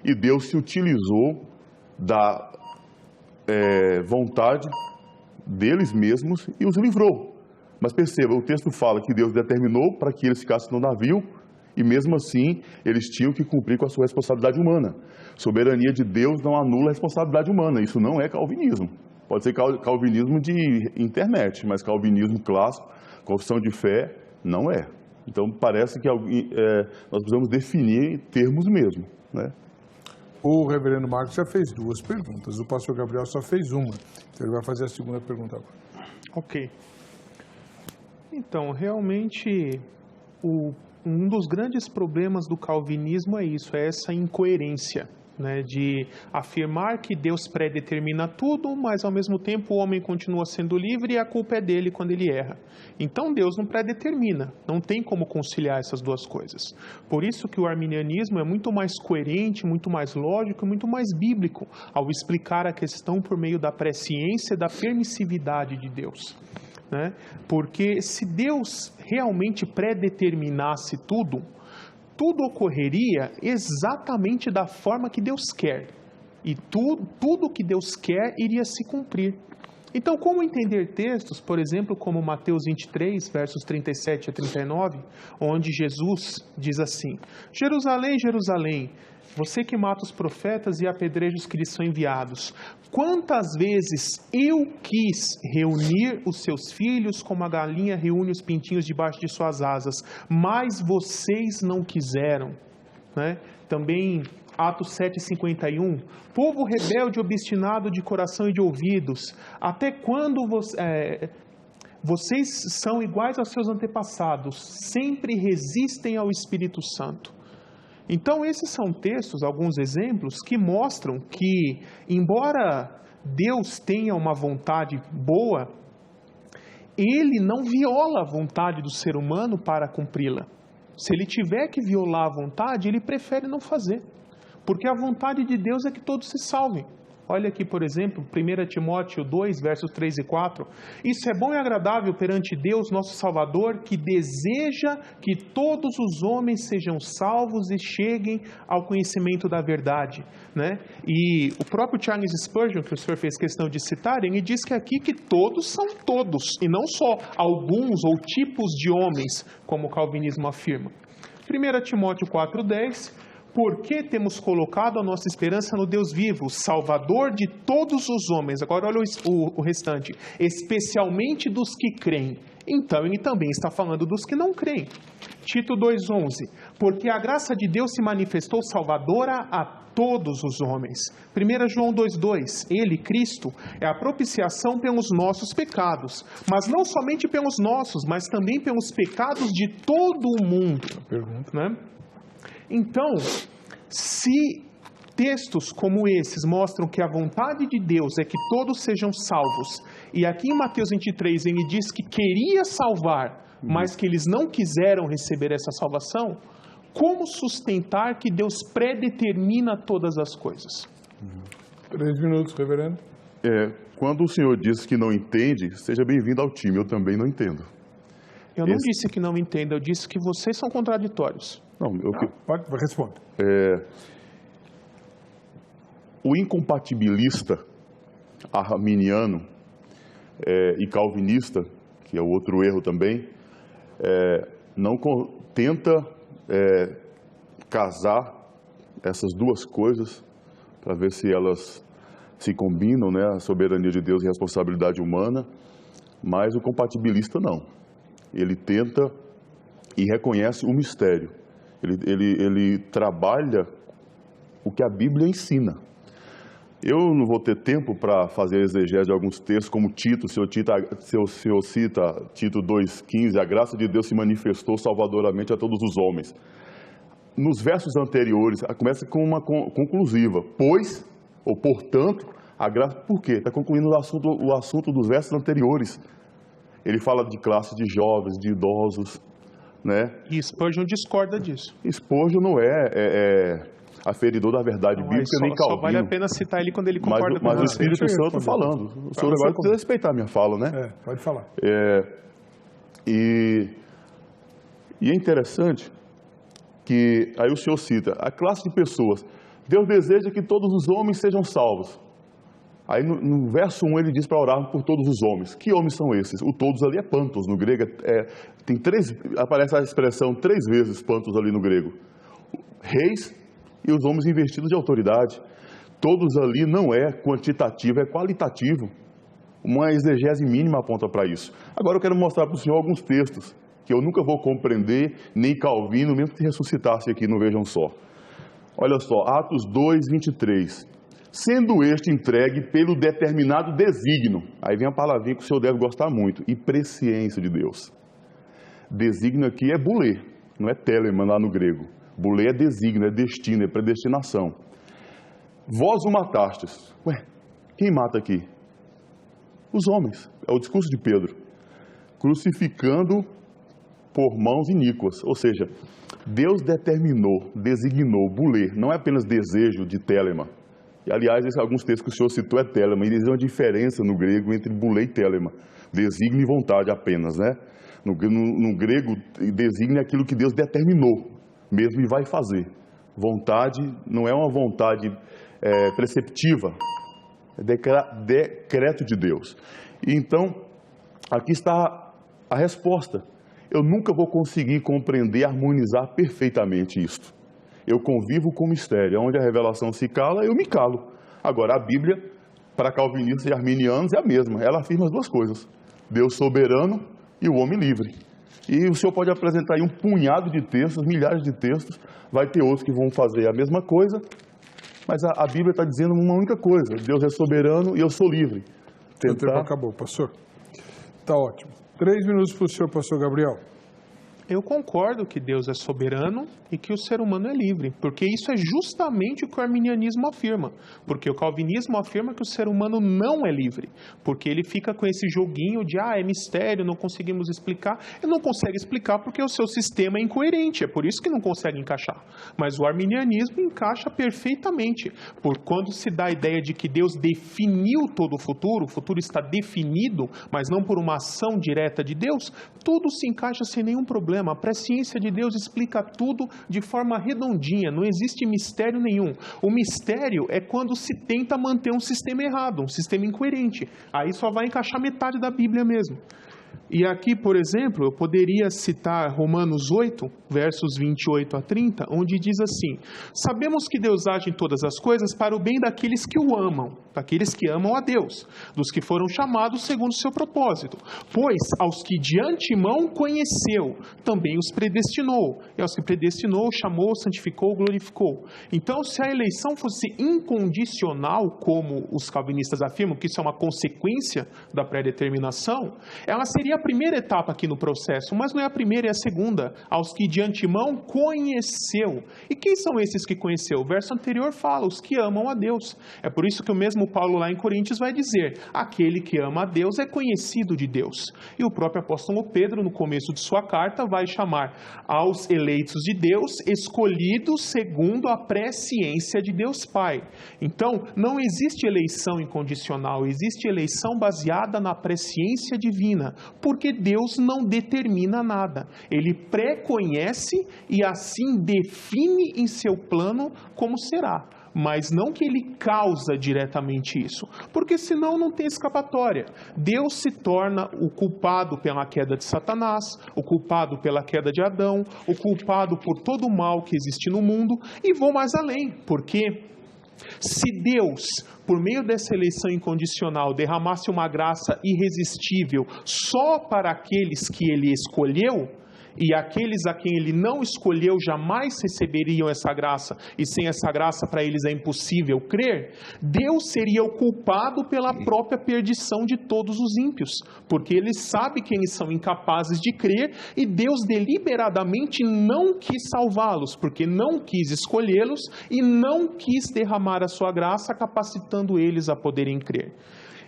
E Deus se utilizou da vontade deles mesmos e os livrou. Mas perceba, o texto fala que Deus determinou para que eles ficassem no navio e mesmo assim eles tinham que cumprir com a sua responsabilidade humana. Soberania de Deus não anula a responsabilidade humana, isso não é calvinismo. Pode ser calvinismo de internet, mas calvinismo clássico, confissão de fé, não é. Então parece que nós precisamos definir termos mesmo, né? O reverendo Marcos já fez duas perguntas, o pastor Gabriel só fez uma. Então ele vai fazer a segunda pergunta agora. Ok. Então, realmente, um dos grandes problemas do calvinismo é isso, é essa incoerência, né, de afirmar que Deus predetermina tudo, mas ao mesmo tempo o homem continua sendo livre e a culpa é dele quando ele erra. Então Deus não predetermina, não tem como conciliar essas duas coisas. Por isso que o arminianismo é muito mais coerente, muito mais lógico e muito mais bíblico ao explicar a questão por meio da presciência e da permissividade de Deus. Né? Porque se Deus realmente predeterminasse tudo ocorreria exatamente da forma que Deus quer. E tudo que Deus quer iria se cumprir. Então, como entender textos, por exemplo, como Mateus 23, versos 37 a 39, onde Jesus diz assim: Jerusalém, Jerusalém, você que mata os profetas e apedreja os que lhes são enviados, quantas vezes eu quis reunir os seus filhos como a galinha reúne os pintinhos debaixo de suas asas, mas vocês não quiseram. Né? Também Atos 7,51, povo rebelde, obstinado de coração e de ouvidos, até quando vocês são iguais aos seus antepassados, sempre resistem ao Espírito Santo. Então, esses são textos, alguns exemplos, que mostram que, embora Deus tenha uma vontade boa, Ele não viola a vontade do ser humano para cumpri-la. Se Ele tiver que violar a vontade, Ele prefere não fazer. Porque a vontade de Deus é que todos se salvem. Olha aqui, por exemplo, 1 Timóteo 2, versos 3 e 4. Isso é bom e agradável perante Deus, nosso Salvador, que deseja que todos os homens sejam salvos e cheguem ao conhecimento da verdade, né? E o próprio Charles Spurgeon, que o senhor fez questão de citar, ele diz que aqui que todos são todos, e não só alguns ou tipos de homens, como o calvinismo afirma. 1 Timóteo 4,10, porque temos colocado a nossa esperança no Deus vivo, Salvador de todos os homens. Agora olha o restante, especialmente dos que creem. Então ele também está falando dos que não creem. Tito 2,11, porque a graça de Deus se manifestou salvadora a todos os homens. 1 João 2,2, ele, Cristo, é a propiciação pelos nossos pecados, mas não somente pelos nossos, mas também pelos pecados de todo o mundo. Pergunta. Né? Então, se textos como esses mostram que a vontade de Deus é que todos sejam salvos, e aqui em Mateus 23 ele diz que queria salvar, mas que eles não quiseram receber essa salvação, como sustentar que Deus predetermina todas as coisas? 3 minutos, reverendo. Quando o senhor diz que não entende, seja bem-vindo ao time, eu também não entendo. Eu não disse que não entendo, eu disse que vocês são contraditórios. Não, Pode responder. O incompatibilista arminiano e calvinista, que é o outro erro também, não tenta casar essas duas coisas para ver se elas se combinam, né? A soberania de Deus e a responsabilidade humana, mas o compatibilista não. Ele tenta e reconhece o mistério. Ele trabalha o que a Bíblia ensina. Eu não vou ter tempo para fazer a exegese de alguns textos, como Tito, se o senhor cita Tito 2,15, a graça de Deus se manifestou salvadoramente a todos os homens. Nos versos anteriores, começa com uma conclusiva, pois, ou portanto, a graça, por quê? Está concluindo o assunto dos versos anteriores. Ele fala de classe de jovens, de idosos, né? E Spurgeon discorda disso. Spurgeon não é aferidor da verdade bíblica, nem Calvino. Só vale a pena citar ele quando ele concorda com você. Mas o Espírito Santo falando. O senhor agora precisa respeitar a minha fala, né? Pode falar. E é interessante que, aí o senhor cita, a classe de pessoas, Deus deseja que todos os homens sejam salvos. Aí no verso 1 ele diz para orar por todos os homens. Que homens são esses? O todos ali é pantos, no grego aparece a expressão 3 vezes pantos ali no grego. Reis e os homens investidos de autoridade. Todos ali não é quantitativo, é qualitativo. Uma exegese mínima aponta para isso. Agora eu quero mostrar para o senhor alguns textos que eu nunca vou compreender, nem Calvino, mesmo que ressuscitasse aqui, não vejam só. Olha só, Atos 2, 23. Sendo este entregue pelo determinado desígnio, aí vem a palavrinha que o senhor deve gostar muito, e presciência de Deus. Desígnio aqui é bulê, não é teleman lá no grego. Bulê é desígnio, é destino, é predestinação. Vós o matastes. Ué, quem mata aqui? Os homens. É o discurso de Pedro. Crucificando por mãos iníquas. Ou seja, Deus designou, bulê, não é apenas desejo de telema. E, aliás, alguns textos que o senhor citou é telema, e existe uma diferença no grego entre bulê e telema. Desígnio e vontade apenas, né? No grego, desígnio é aquilo que Deus determinou mesmo e vai fazer. Vontade não é uma vontade preceptiva, é decreto de Deus. E então, aqui está a resposta. Eu nunca vou conseguir compreender, harmonizar perfeitamente isto. Eu convivo com o mistério. Onde a revelação se cala, eu me calo. Agora, a Bíblia, para calvinistas e arminianos, é a mesma. Ela afirma as duas coisas. Deus soberano e o homem livre. E o senhor pode apresentar aí um punhado de textos, milhares de textos. Vai ter outros que vão fazer a mesma coisa. Mas a Bíblia está dizendo uma única coisa. Deus é soberano e eu sou livre. O tempo acabou, pastor. Está ótimo. 3 minutos para o senhor, pastor Gabriel. Eu concordo que Deus é soberano e que o ser humano é livre, porque isso é justamente o que o arminianismo afirma, porque o calvinismo afirma que o ser humano não é livre, porque ele fica com esse joguinho de, é mistério, não conseguimos explicar. Ele não consegue explicar porque o seu sistema é incoerente, é por isso que não consegue encaixar. Mas o arminianismo encaixa perfeitamente, por quando se dá a ideia de que Deus definiu todo o futuro está definido, mas não por uma ação direta de Deus, tudo se encaixa sem nenhum problema. A presciência de Deus explica tudo de forma redondinha, não existe mistério nenhum. O mistério é quando se tenta manter um sistema errado, um sistema incoerente. Aí só vai encaixar metade da Bíblia mesmo. E aqui, por exemplo, eu poderia citar Romanos 8, versos 28 a 30, onde diz assim: sabemos que Deus age em todas as coisas para o bem daqueles que o amam, daqueles que amam a Deus, dos que foram chamados segundo o seu propósito. Pois aos que de antemão conheceu, também os predestinou, e aos que predestinou, chamou, santificou, glorificou. Então, se a eleição fosse incondicional, como os calvinistas afirmam, que isso é uma consequência da pré-determinação, ela seria a primeira etapa aqui no processo, mas não é a primeira, é a segunda. Aos que de antemão conheceu. E quem são esses que conheceu? O verso anterior fala, os que amam a Deus. É por isso que o mesmo Paulo lá em Coríntios vai dizer, aquele que ama a Deus é conhecido de Deus. E o próprio apóstolo Pedro, no começo de sua carta, vai chamar aos eleitos de Deus, escolhidos segundo a presciência de Deus Pai. Então, não existe eleição incondicional, existe eleição baseada na presciência divina, porque Deus não determina nada. Ele pré-conhece e assim define em seu plano como será. Mas não que ele causa diretamente isso, porque senão não tem escapatória. Deus se torna o culpado pela queda de Satanás, o culpado pela queda de Adão, o culpado por todo o mal que existe no mundo, e vou mais além, porque se Deus, por meio dessa eleição incondicional, derramasse uma graça irresistível só para aqueles que ele escolheu, e aqueles a quem ele não escolheu jamais receberiam essa graça, e sem essa graça para eles é impossível crer, Deus seria o culpado pela própria perdição de todos os ímpios, porque ele sabe que eles são incapazes de crer, e Deus deliberadamente não quis salvá-los, porque não quis escolhê-los, e não quis derramar a sua graça, capacitando eles a poderem crer.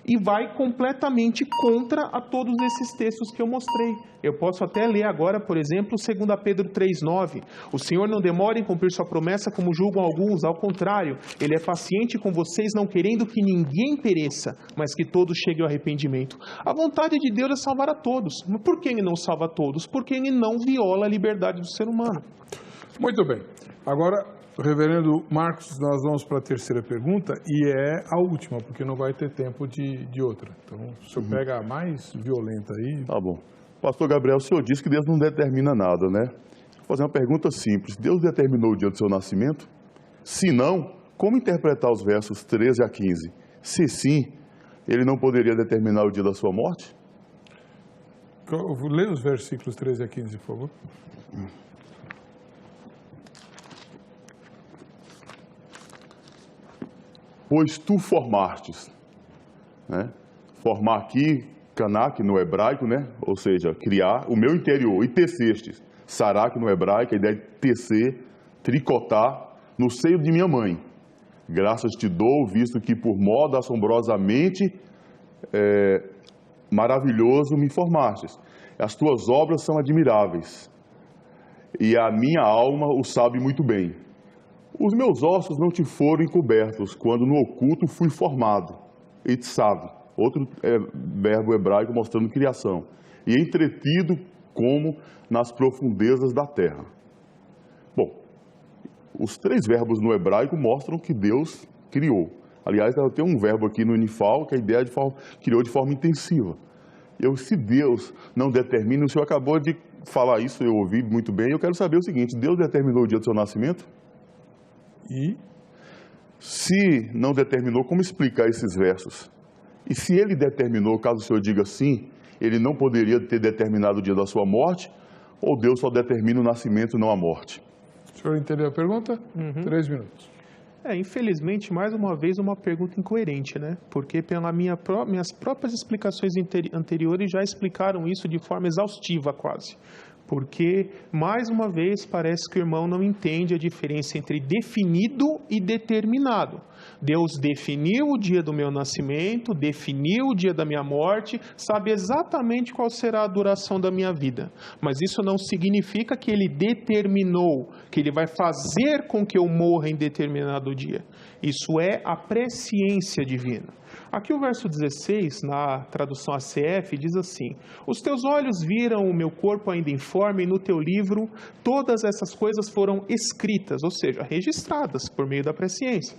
E vai completamente contra a todos esses textos que eu mostrei. Eu posso até ler agora, por exemplo, 2 Pedro 3,9. O Senhor não demora em cumprir sua promessa, como julgam alguns, ao contrário, Ele é paciente com vocês, não querendo que ninguém pereça, mas que todos cheguem ao arrependimento. A vontade de Deus é salvar a todos. Mas por que Ele não salva a todos? Porque Ele não viola a liberdade do ser humano. Muito bem. Agora, reverendo Marcos, nós vamos para a terceira pergunta e é a última, porque não vai ter tempo de outra. Então, o senhor pega a mais violenta aí. Tá bom. Pastor Gabriel, o senhor disse que Deus não determina nada, né? Vou fazer uma pergunta simples. Deus determinou o dia do seu nascimento? Se não, como interpretar os versos 13 a 15? Se sim, Ele não poderia determinar o dia da sua morte? Lê os versículos 13 a 15, por favor. Pois tu formastes, né? Formar aqui, canak no hebraico, né? Ou seja, criar o meu interior, e tecestes, sarak no hebraico, a ideia de tecer, tricotar no seio de minha mãe. Graças te dou, visto que por modo assombrosamente maravilhoso me formastes. As tuas obras são admiráveis, e a minha alma o sabe muito bem. Os meus ossos não te foram encobertos, quando no oculto fui formado. Itzav, outro verbo hebraico mostrando criação. E entretido como nas profundezas da terra. Bom, os três verbos no hebraico mostram que Deus criou. Aliás, tem um verbo aqui no Unifal, que a ideia de criou de forma intensiva. Se Deus não determina, o senhor acabou de falar isso, eu ouvi muito bem, eu quero saber o seguinte: Deus determinou o dia do seu nascimento? E se não determinou, como explicar esses versos? E se ele determinou, caso o senhor diga sim, ele não poderia ter determinado o dia da sua morte? Ou Deus só determina o nascimento e não a morte? O senhor entendeu a pergunta? 3 minutos. Infelizmente, mais uma vez, uma pergunta incoerente, né? Porque pelas minhas próprias explicações anteriores já explicaram isso de forma exaustiva quase. Porque, mais uma vez, parece que o irmão não entende a diferença entre definido e determinado. Deus definiu o dia do meu nascimento, definiu o dia da minha morte, sabe exatamente qual será a duração da minha vida. Mas isso não significa que Ele determinou, que Ele vai fazer com que eu morra em determinado dia. Isso é a presciência divina. Aqui o verso 16, na tradução ACF, diz assim: os teus olhos viram o meu corpo ainda informe, e no teu livro todas essas coisas foram escritas, ou seja, registradas por meio da presciência,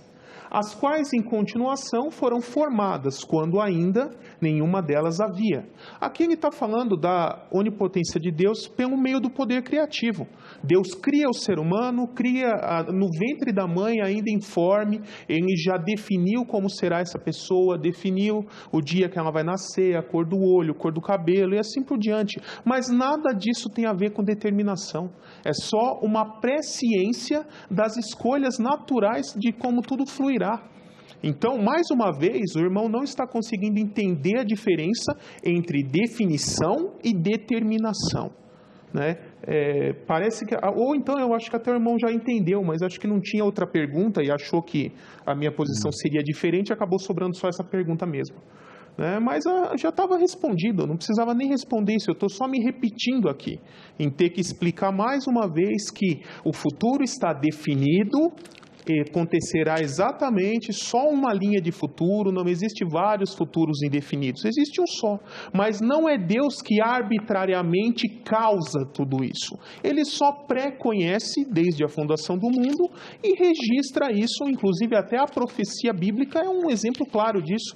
as quais em continuação foram formadas, quando ainda nenhuma delas havia. Aqui ele está falando da onipotência de Deus pelo meio do poder criativo. Deus cria o ser humano, cria no ventre da mãe ainda informe, Ele já definiu como será essa pessoa, definiu o dia que ela vai nascer, a cor do olho, a cor do cabelo e assim por diante. Mas nada disso tem a ver com determinação. É só uma presciência das escolhas naturais de como tudo fluirá. Então, mais uma vez, o irmão não está conseguindo entender a diferença entre definição e determinação, né? Parece que, ou então eu acho que até o irmão já entendeu, mas acho que não tinha outra pergunta e achou que a minha posição seria diferente e acabou sobrando só essa pergunta mesmo, né? Mas já estava respondido, eu não precisava nem responder isso, eu estou só me repetindo aqui, em ter que explicar mais uma vez que o futuro está definido, acontecerá exatamente só uma linha de futuro, não existe vários futuros indefinidos, existe um só, mas não é Deus que arbitrariamente causa tudo isso, Ele só pré-conhece desde a fundação do mundo e registra isso, inclusive até a profecia bíblica é um exemplo claro disso.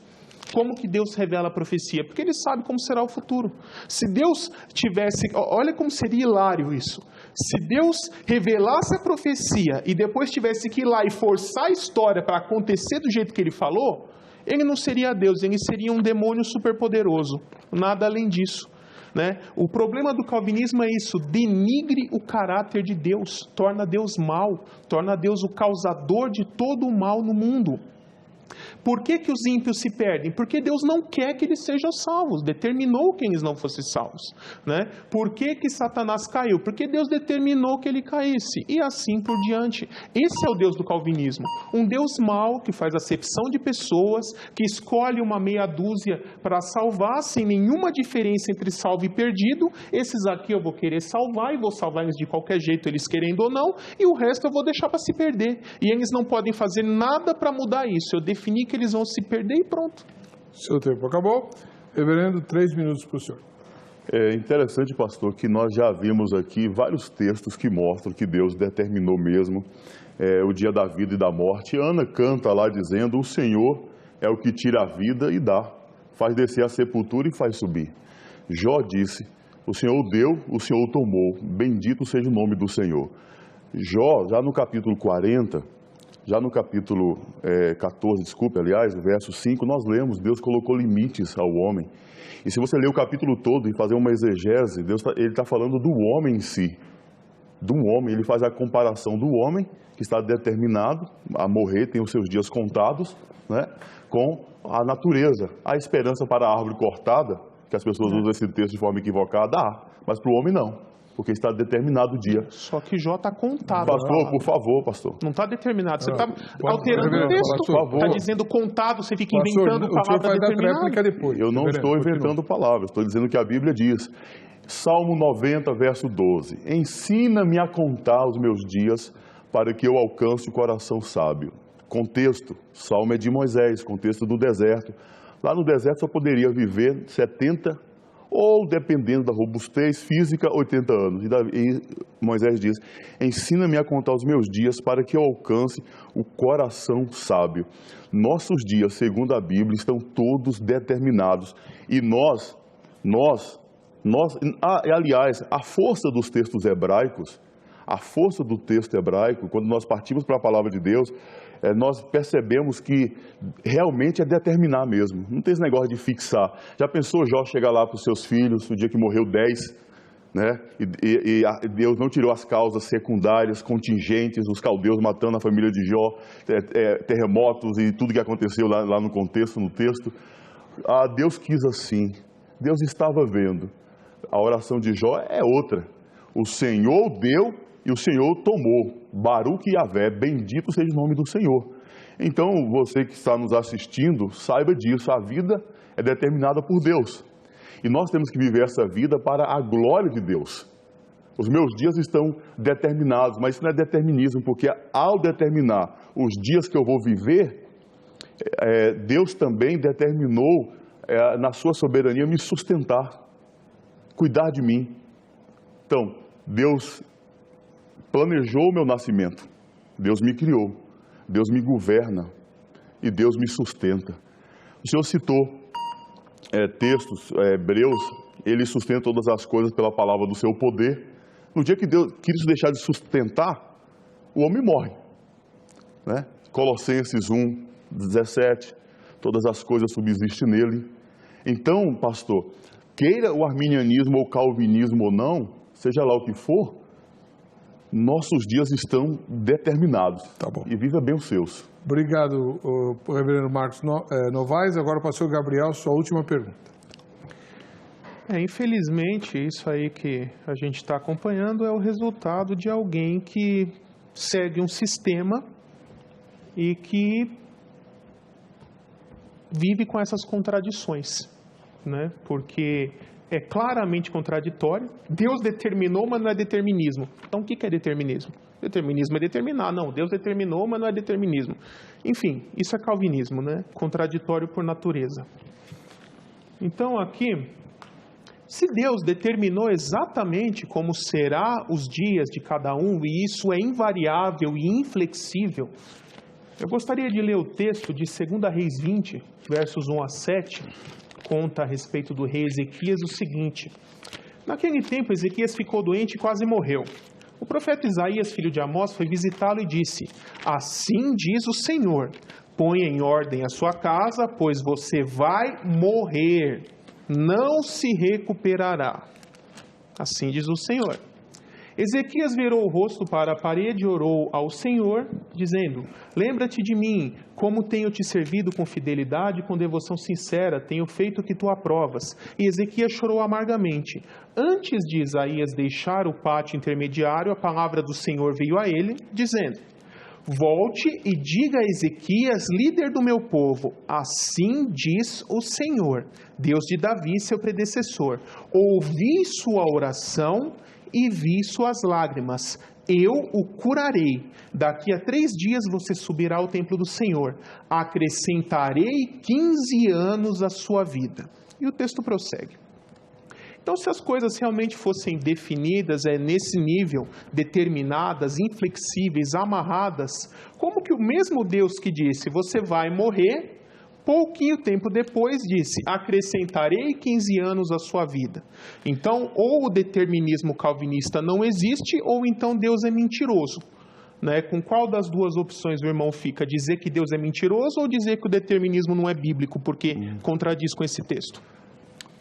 Como que Deus revela a profecia? Porque Ele sabe como será o futuro. Se Deus tivesse... Olha como seria hilário isso. Se Deus revelasse a profecia e depois tivesse que ir lá e forçar a história para acontecer do jeito que Ele falou, Ele não seria Deus, Ele seria um demônio superpoderoso. Nada além disso, né? O problema do calvinismo é isso, denigre o caráter de Deus, torna Deus mau, torna Deus o causador de todo o mal no mundo. Por que os ímpios se perdem? Porque Deus não quer que eles sejam salvos, determinou que eles não fossem salvos, né? Por que Satanás caiu? Porque Deus determinou que ele caísse, e assim por diante. Esse é o Deus do calvinismo, um Deus mau que faz acepção de pessoas, que escolhe uma meia dúzia para salvar, sem nenhuma diferença entre salvo e perdido. Esses aqui eu vou querer salvar, e vou salvar eles de qualquer jeito, eles querendo ou não, e o resto eu vou deixar para se perder, e eles não podem fazer nada para mudar isso. Eu defini que eles vão se perder e pronto. Seu tempo acabou. Reverendo, 3 minutos para o senhor. É interessante, pastor, que nós já vimos aqui vários textos que mostram que Deus determinou mesmo o dia da vida e da morte. Ana canta lá dizendo: o Senhor é o que tira a vida e dá, faz descer a sepultura e faz subir. Jó disse: o Senhor deu, o Senhor tomou, bendito seja o nome do Senhor. Jó, já no capítulo 40, já no capítulo 14, o verso 5, nós lemos: Deus colocou limites ao homem. E se você ler o capítulo todo e fazer uma exegese, ele está falando do homem em si. Do homem, ele faz a comparação do homem, que está determinado a morrer, tem os seus dias contados, né, com a natureza. A esperança para a árvore cortada, que as pessoas usam esse texto de forma equivocada, mas para o homem não. Porque está determinado o dia. Só que Jó está contado. Pastor, por favor, pastor. Não está determinado. Você está alterando o texto. Está dizendo contado, você fica inventando palavras determinadas. Eu não estou inventando palavras, estou dizendo que a Bíblia diz. Salmo 90, verso 12. Ensina-me a contar os meus dias para que eu alcance o coração sábio. Contexto, Salmo é de Moisés, contexto do deserto. Lá no deserto só poderia viver 70 ou, dependendo da robustez física, 80 anos. E Moisés diz: ensina-me a contar os meus dias para que eu alcance o coração sábio. Nossos dias, segundo a Bíblia, estão todos determinados. E aliás, a força dos textos hebraicos, quando nós partimos para a palavra de Deus, nós percebemos que realmente é determinar mesmo. Não tem esse negócio de fixar. Já pensou Jó chegar lá para os seus filhos, no dia que morreu 10, né? E Deus não tirou as causas secundárias, contingentes, os caldeus matando a família de Jó, terremotos e tudo que aconteceu lá no contexto, no texto. Deus quis assim. Deus estava vendo. A oração de Jó é outra. O Senhor deu e o Senhor tomou. Baruque Yahvé, bendito seja o nome do Senhor. Então, você que está nos assistindo, saiba disso, a vida é determinada por Deus. E nós temos que viver essa vida para a glória de Deus. Os meus dias estão determinados, mas isso não é determinismo, porque ao determinar os dias que eu vou viver, Deus também determinou, na sua soberania, me sustentar, cuidar de mim. Então, Deus planejou o meu nascimento, Deus me criou, Deus me governa e Deus me sustenta. O Senhor citou textos, Hebreus, ele sustenta todas as coisas pela palavra do seu poder. No dia que Deus quis deixar de sustentar, o homem morre. Né? Colossenses 1, 17, todas as coisas subsistem nele. Então, pastor, queira o arminianismo ou calvinismo ou não, seja lá o que for, nossos dias estão determinados. Tá bom. E viva bem os seus. Obrigado, reverendo Marcos Novaes. Agora, pastor Gabriel, sua última pergunta. Infelizmente, isso aí que a gente está acompanhando é o resultado de alguém que segue um sistema e que vive com essas contradições, né? Porque é claramente contraditório. Deus determinou, mas não é determinismo. Então, o que é determinismo? Determinismo é determinar. Não, Deus determinou, mas não é determinismo. Enfim, isso é calvinismo, né? Contraditório por natureza. Então, aqui, se Deus determinou exatamente como será os dias de cada um, e isso é invariável e inflexível, eu gostaria de ler o texto de 2 Reis 20, versos 1 a 7, conta a respeito do rei Ezequias o seguinte: naquele tempo, Ezequias ficou doente e quase morreu. O profeta Isaías, filho de Amós, foi visitá-lo e disse: assim diz o Senhor, ponha em ordem a sua casa, pois você vai morrer, não se recuperará. Assim diz o Senhor. Ezequias virou o rosto para a parede e orou ao Senhor, dizendo: lembra-te de mim, como tenho te servido com fidelidade e com devoção sincera, tenho feito o que tu aprovas. E Ezequias chorou amargamente. Antes de Isaías deixar o pátio intermediário, a palavra do Senhor veio a ele, dizendo: volte e diga a Ezequias, líder do meu povo, assim diz o Senhor, Deus de Davi, seu predecessor, ouvi sua oração e vi suas lágrimas, eu o curarei. Daqui a 3 dias você subirá ao templo do Senhor, acrescentarei 15 anos à sua vida. E o texto prossegue. Então, se as coisas realmente fossem definidas nesse nível, determinadas, inflexíveis, amarradas, como que o mesmo Deus que disse, você vai morrer, pouquinho tempo depois disse, acrescentarei 15 anos à sua vida. Então, ou o determinismo calvinista não existe, ou então Deus é mentiroso. Né? Com qual das duas opções o irmão fica? Dizer que Deus é mentiroso ou dizer que o determinismo não é bíblico, porque contradiz com esse texto?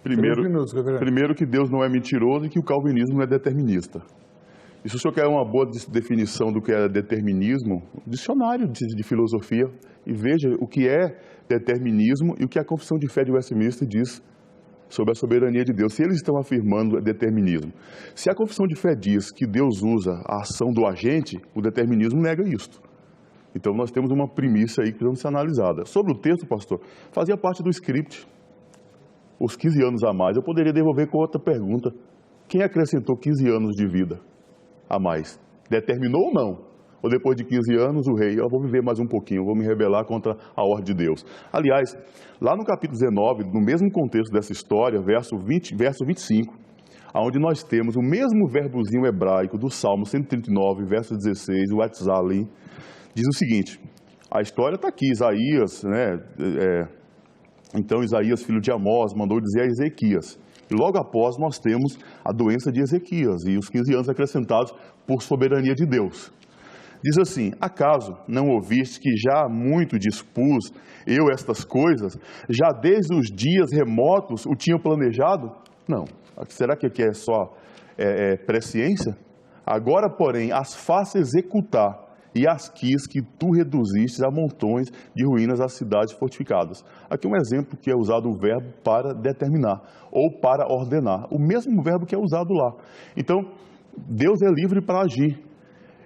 Primeiro que Deus não é mentiroso e que o calvinismo não é determinista. E se o senhor quer uma boa definição do que é determinismo, dicionário de filosofia, e veja o que é determinismo e o que a Confissão de Fé de Westminster diz sobre a soberania de Deus. Se eles estão afirmando determinismo, se a Confissão de Fé diz que Deus usa a ação do agente, o determinismo nega isto. Então nós temos uma premissa aí que precisa ser analisada. Sobre o texto, pastor, fazia parte do script. Os 15 anos a mais, eu poderia devolver com outra pergunta. Quem acrescentou 15 anos de vida a mais? Determinou ou não? Ou depois de 15 anos, o rei, eu vou viver mais um pouquinho, eu vou me rebelar contra a ordem de Deus. Aliás, lá no capítulo 19, no mesmo contexto dessa história, verso 25, onde nós temos o mesmo verbozinho hebraico do Salmo 139, verso 16, o Atzali, diz o seguinte, a história está aqui, Isaías, né, então Isaías, filho de Amós, mandou dizer a Ezequias. E logo após nós temos a doença de Ezequias e os 15 anos acrescentados por soberania de Deus. Diz assim, acaso não ouviste que já há muito dispus eu estas coisas, já desde os dias remotos o tinha planejado? Não. Será que aqui é só presciência? Agora, porém, as faço executar e as quis que tu reduzistes a montões de ruínas às cidades fortificadas. Aqui um exemplo que é usado o verbo para determinar ou para ordenar. O mesmo verbo que é usado lá. Então, Deus é livre para agir.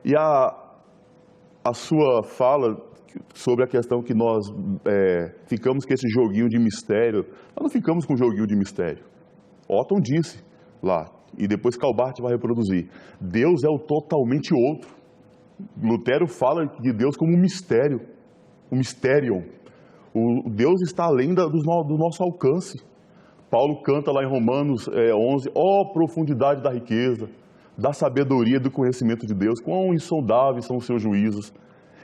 E a sua fala sobre a questão que nós ficamos com esse joguinho de mistério, nós não ficamos com joguinho de mistério. Otton disse lá, e depois Calbart vai reproduzir, Deus é o totalmente outro. Lutero fala de Deus como um mistério, um mysterion. O Deus está além do nosso alcance. Paulo canta lá em Romanos 11, profundidade da riqueza, da sabedoria, do conhecimento de Deus, quão insondáveis são os seus juízos.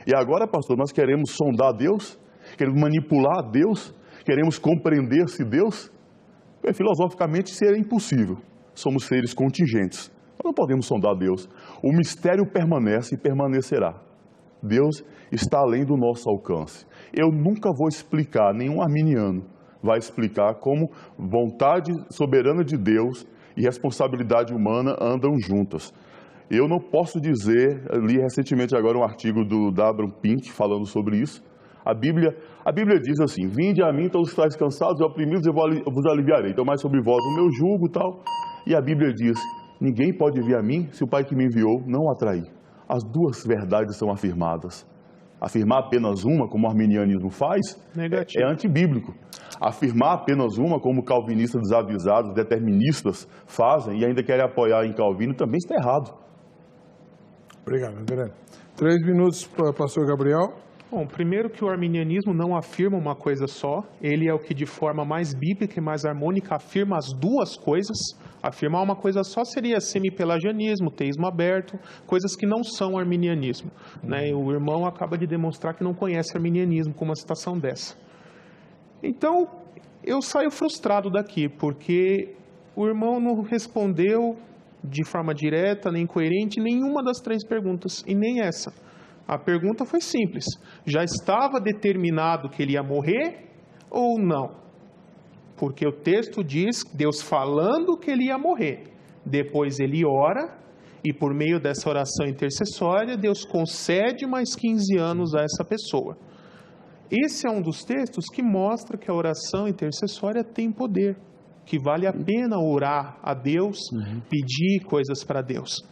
E agora, pastor, nós queremos sondar Deus? Queremos manipular Deus? Queremos compreender-se Deus? Filosoficamente, isso é impossível. Somos seres contingentes. Nós não podemos sondar Deus. O mistério permanece e permanecerá. Deus está além do nosso alcance. Eu nunca vou explicar, nenhum arminiano vai explicar como vontade soberana de Deus e responsabilidade humana andam juntas. Eu não posso dizer, li recentemente agora um artigo do W. Pink falando sobre isso. A Bíblia diz assim, vinde a mim todos os que estáis cansados e oprimidos, eu vos aliviarei. Então mais sobre vós o meu jugo e tal. E a Bíblia diz, ninguém pode vir a mim se o Pai que me enviou não o atrair. As duas verdades são afirmadas. Afirmar apenas uma, como o arminianismo faz, é antibíblico. Afirmar apenas uma, como calvinistas desavisados, deterministas fazem, e ainda querem apoiar em Calvino, também está errado. Obrigado, André. 3 minutos para o pastor Gabriel. Bom, primeiro que o arminianismo não afirma uma coisa só, ele é o que de forma mais bíblica e mais harmônica afirma as duas coisas. Afirmar uma coisa só seria semipelagianismo, teísmo aberto, coisas que não são arminianismo, né? O irmão acaba de demonstrar que não conhece arminianismo com uma citação dessa. Então, eu saio frustrado daqui, porque o irmão não respondeu de forma direta, nem coerente, nenhuma das 3 perguntas, e nem essa. A pergunta foi simples. Já estava determinado que ele ia morrer ou não? Porque o texto diz, Deus falando que ele ia morrer. Depois ele ora, e por meio dessa oração intercessória, Deus concede mais 15 anos a essa pessoa. Esse é um dos textos que mostra que a oração intercessória tem poder, que vale a pena orar a Deus, pedir coisas para Deus.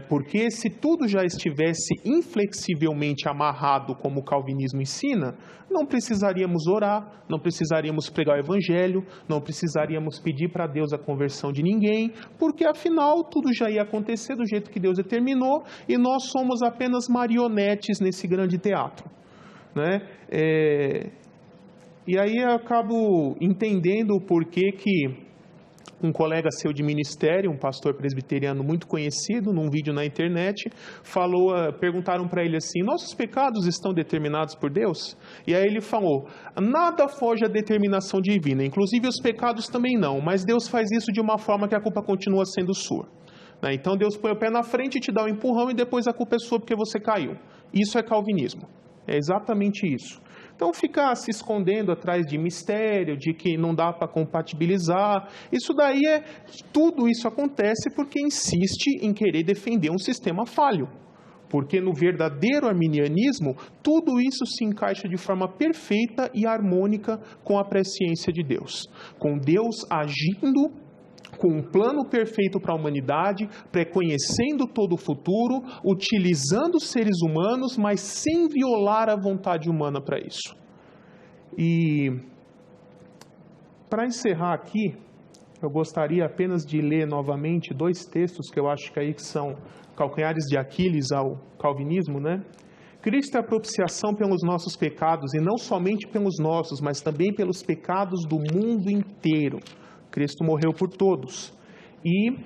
Porque se tudo já estivesse inflexivelmente amarrado, como o calvinismo ensina, não precisaríamos orar, não precisaríamos pregar o evangelho, não precisaríamos pedir para Deus a conversão de ninguém, porque afinal tudo já ia acontecer do jeito que Deus determinou e nós somos apenas marionetes nesse grande teatro. E aí eu acabo entendendo o porquê que um colega seu de ministério, um pastor presbiteriano muito conhecido, num vídeo na internet, perguntaram para ele assim, nossos pecados estão determinados por Deus? E aí ele falou, nada foge à determinação divina, inclusive os pecados também não, mas Deus faz isso de uma forma que a culpa continua sendo sua. Então Deus põe o pé na frente e te dá um empurrão e depois a culpa é sua porque você caiu. Isso é calvinismo. É exatamente isso. Então, ficar se escondendo atrás de mistério, de que não dá para compatibilizar, tudo isso acontece porque insiste em querer defender um sistema falho. Porque no verdadeiro arminianismo, tudo isso se encaixa de forma perfeita e harmônica com a presciência de Deus. Com Deus agindo com um plano perfeito para a humanidade, preconhecendo todo o futuro, utilizando os seres humanos, mas sem violar a vontade humana para isso. E, para encerrar aqui, eu gostaria apenas de ler novamente 2 textos que eu acho que aí são calcanhares de Aquiles ao calvinismo, Cristo é a propiciação pelos nossos pecados, e não somente pelos nossos, mas também pelos pecados do mundo inteiro. Cristo morreu por todos. E 1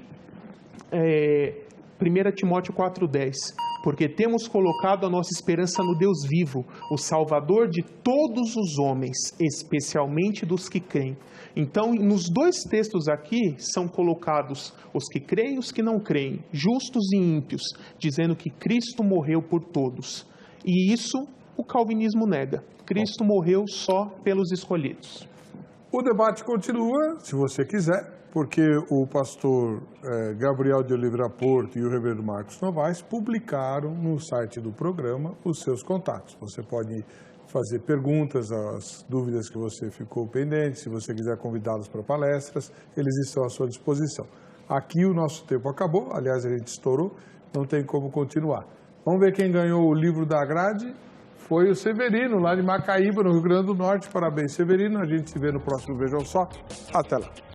Timóteo 4,10, porque temos colocado a nossa esperança no Deus vivo, o Salvador de todos os homens, especialmente dos que creem. Então, nos 2 textos aqui, são colocados os que creem e os que não creem, justos e ímpios, dizendo que Cristo morreu por todos. E isso o calvinismo nega. Cristo morreu só pelos escolhidos. O debate continua, se você quiser, porque o pastor Gabriel de Oliveira Porto e o reverendo Marcos Novaes publicaram no site do programa os seus contatos. Você pode fazer perguntas, as dúvidas que você ficou pendente, se você quiser convidá-los para palestras, eles estão à sua disposição. Aqui o nosso tempo acabou, aliás, a gente estourou, não tem como continuar. Vamos ver quem ganhou o livro da grade. Foi o Severino, lá de Macaíba, no Rio Grande do Norte. Parabéns, Severino. A gente se vê no próximo Vejam Só. Até lá.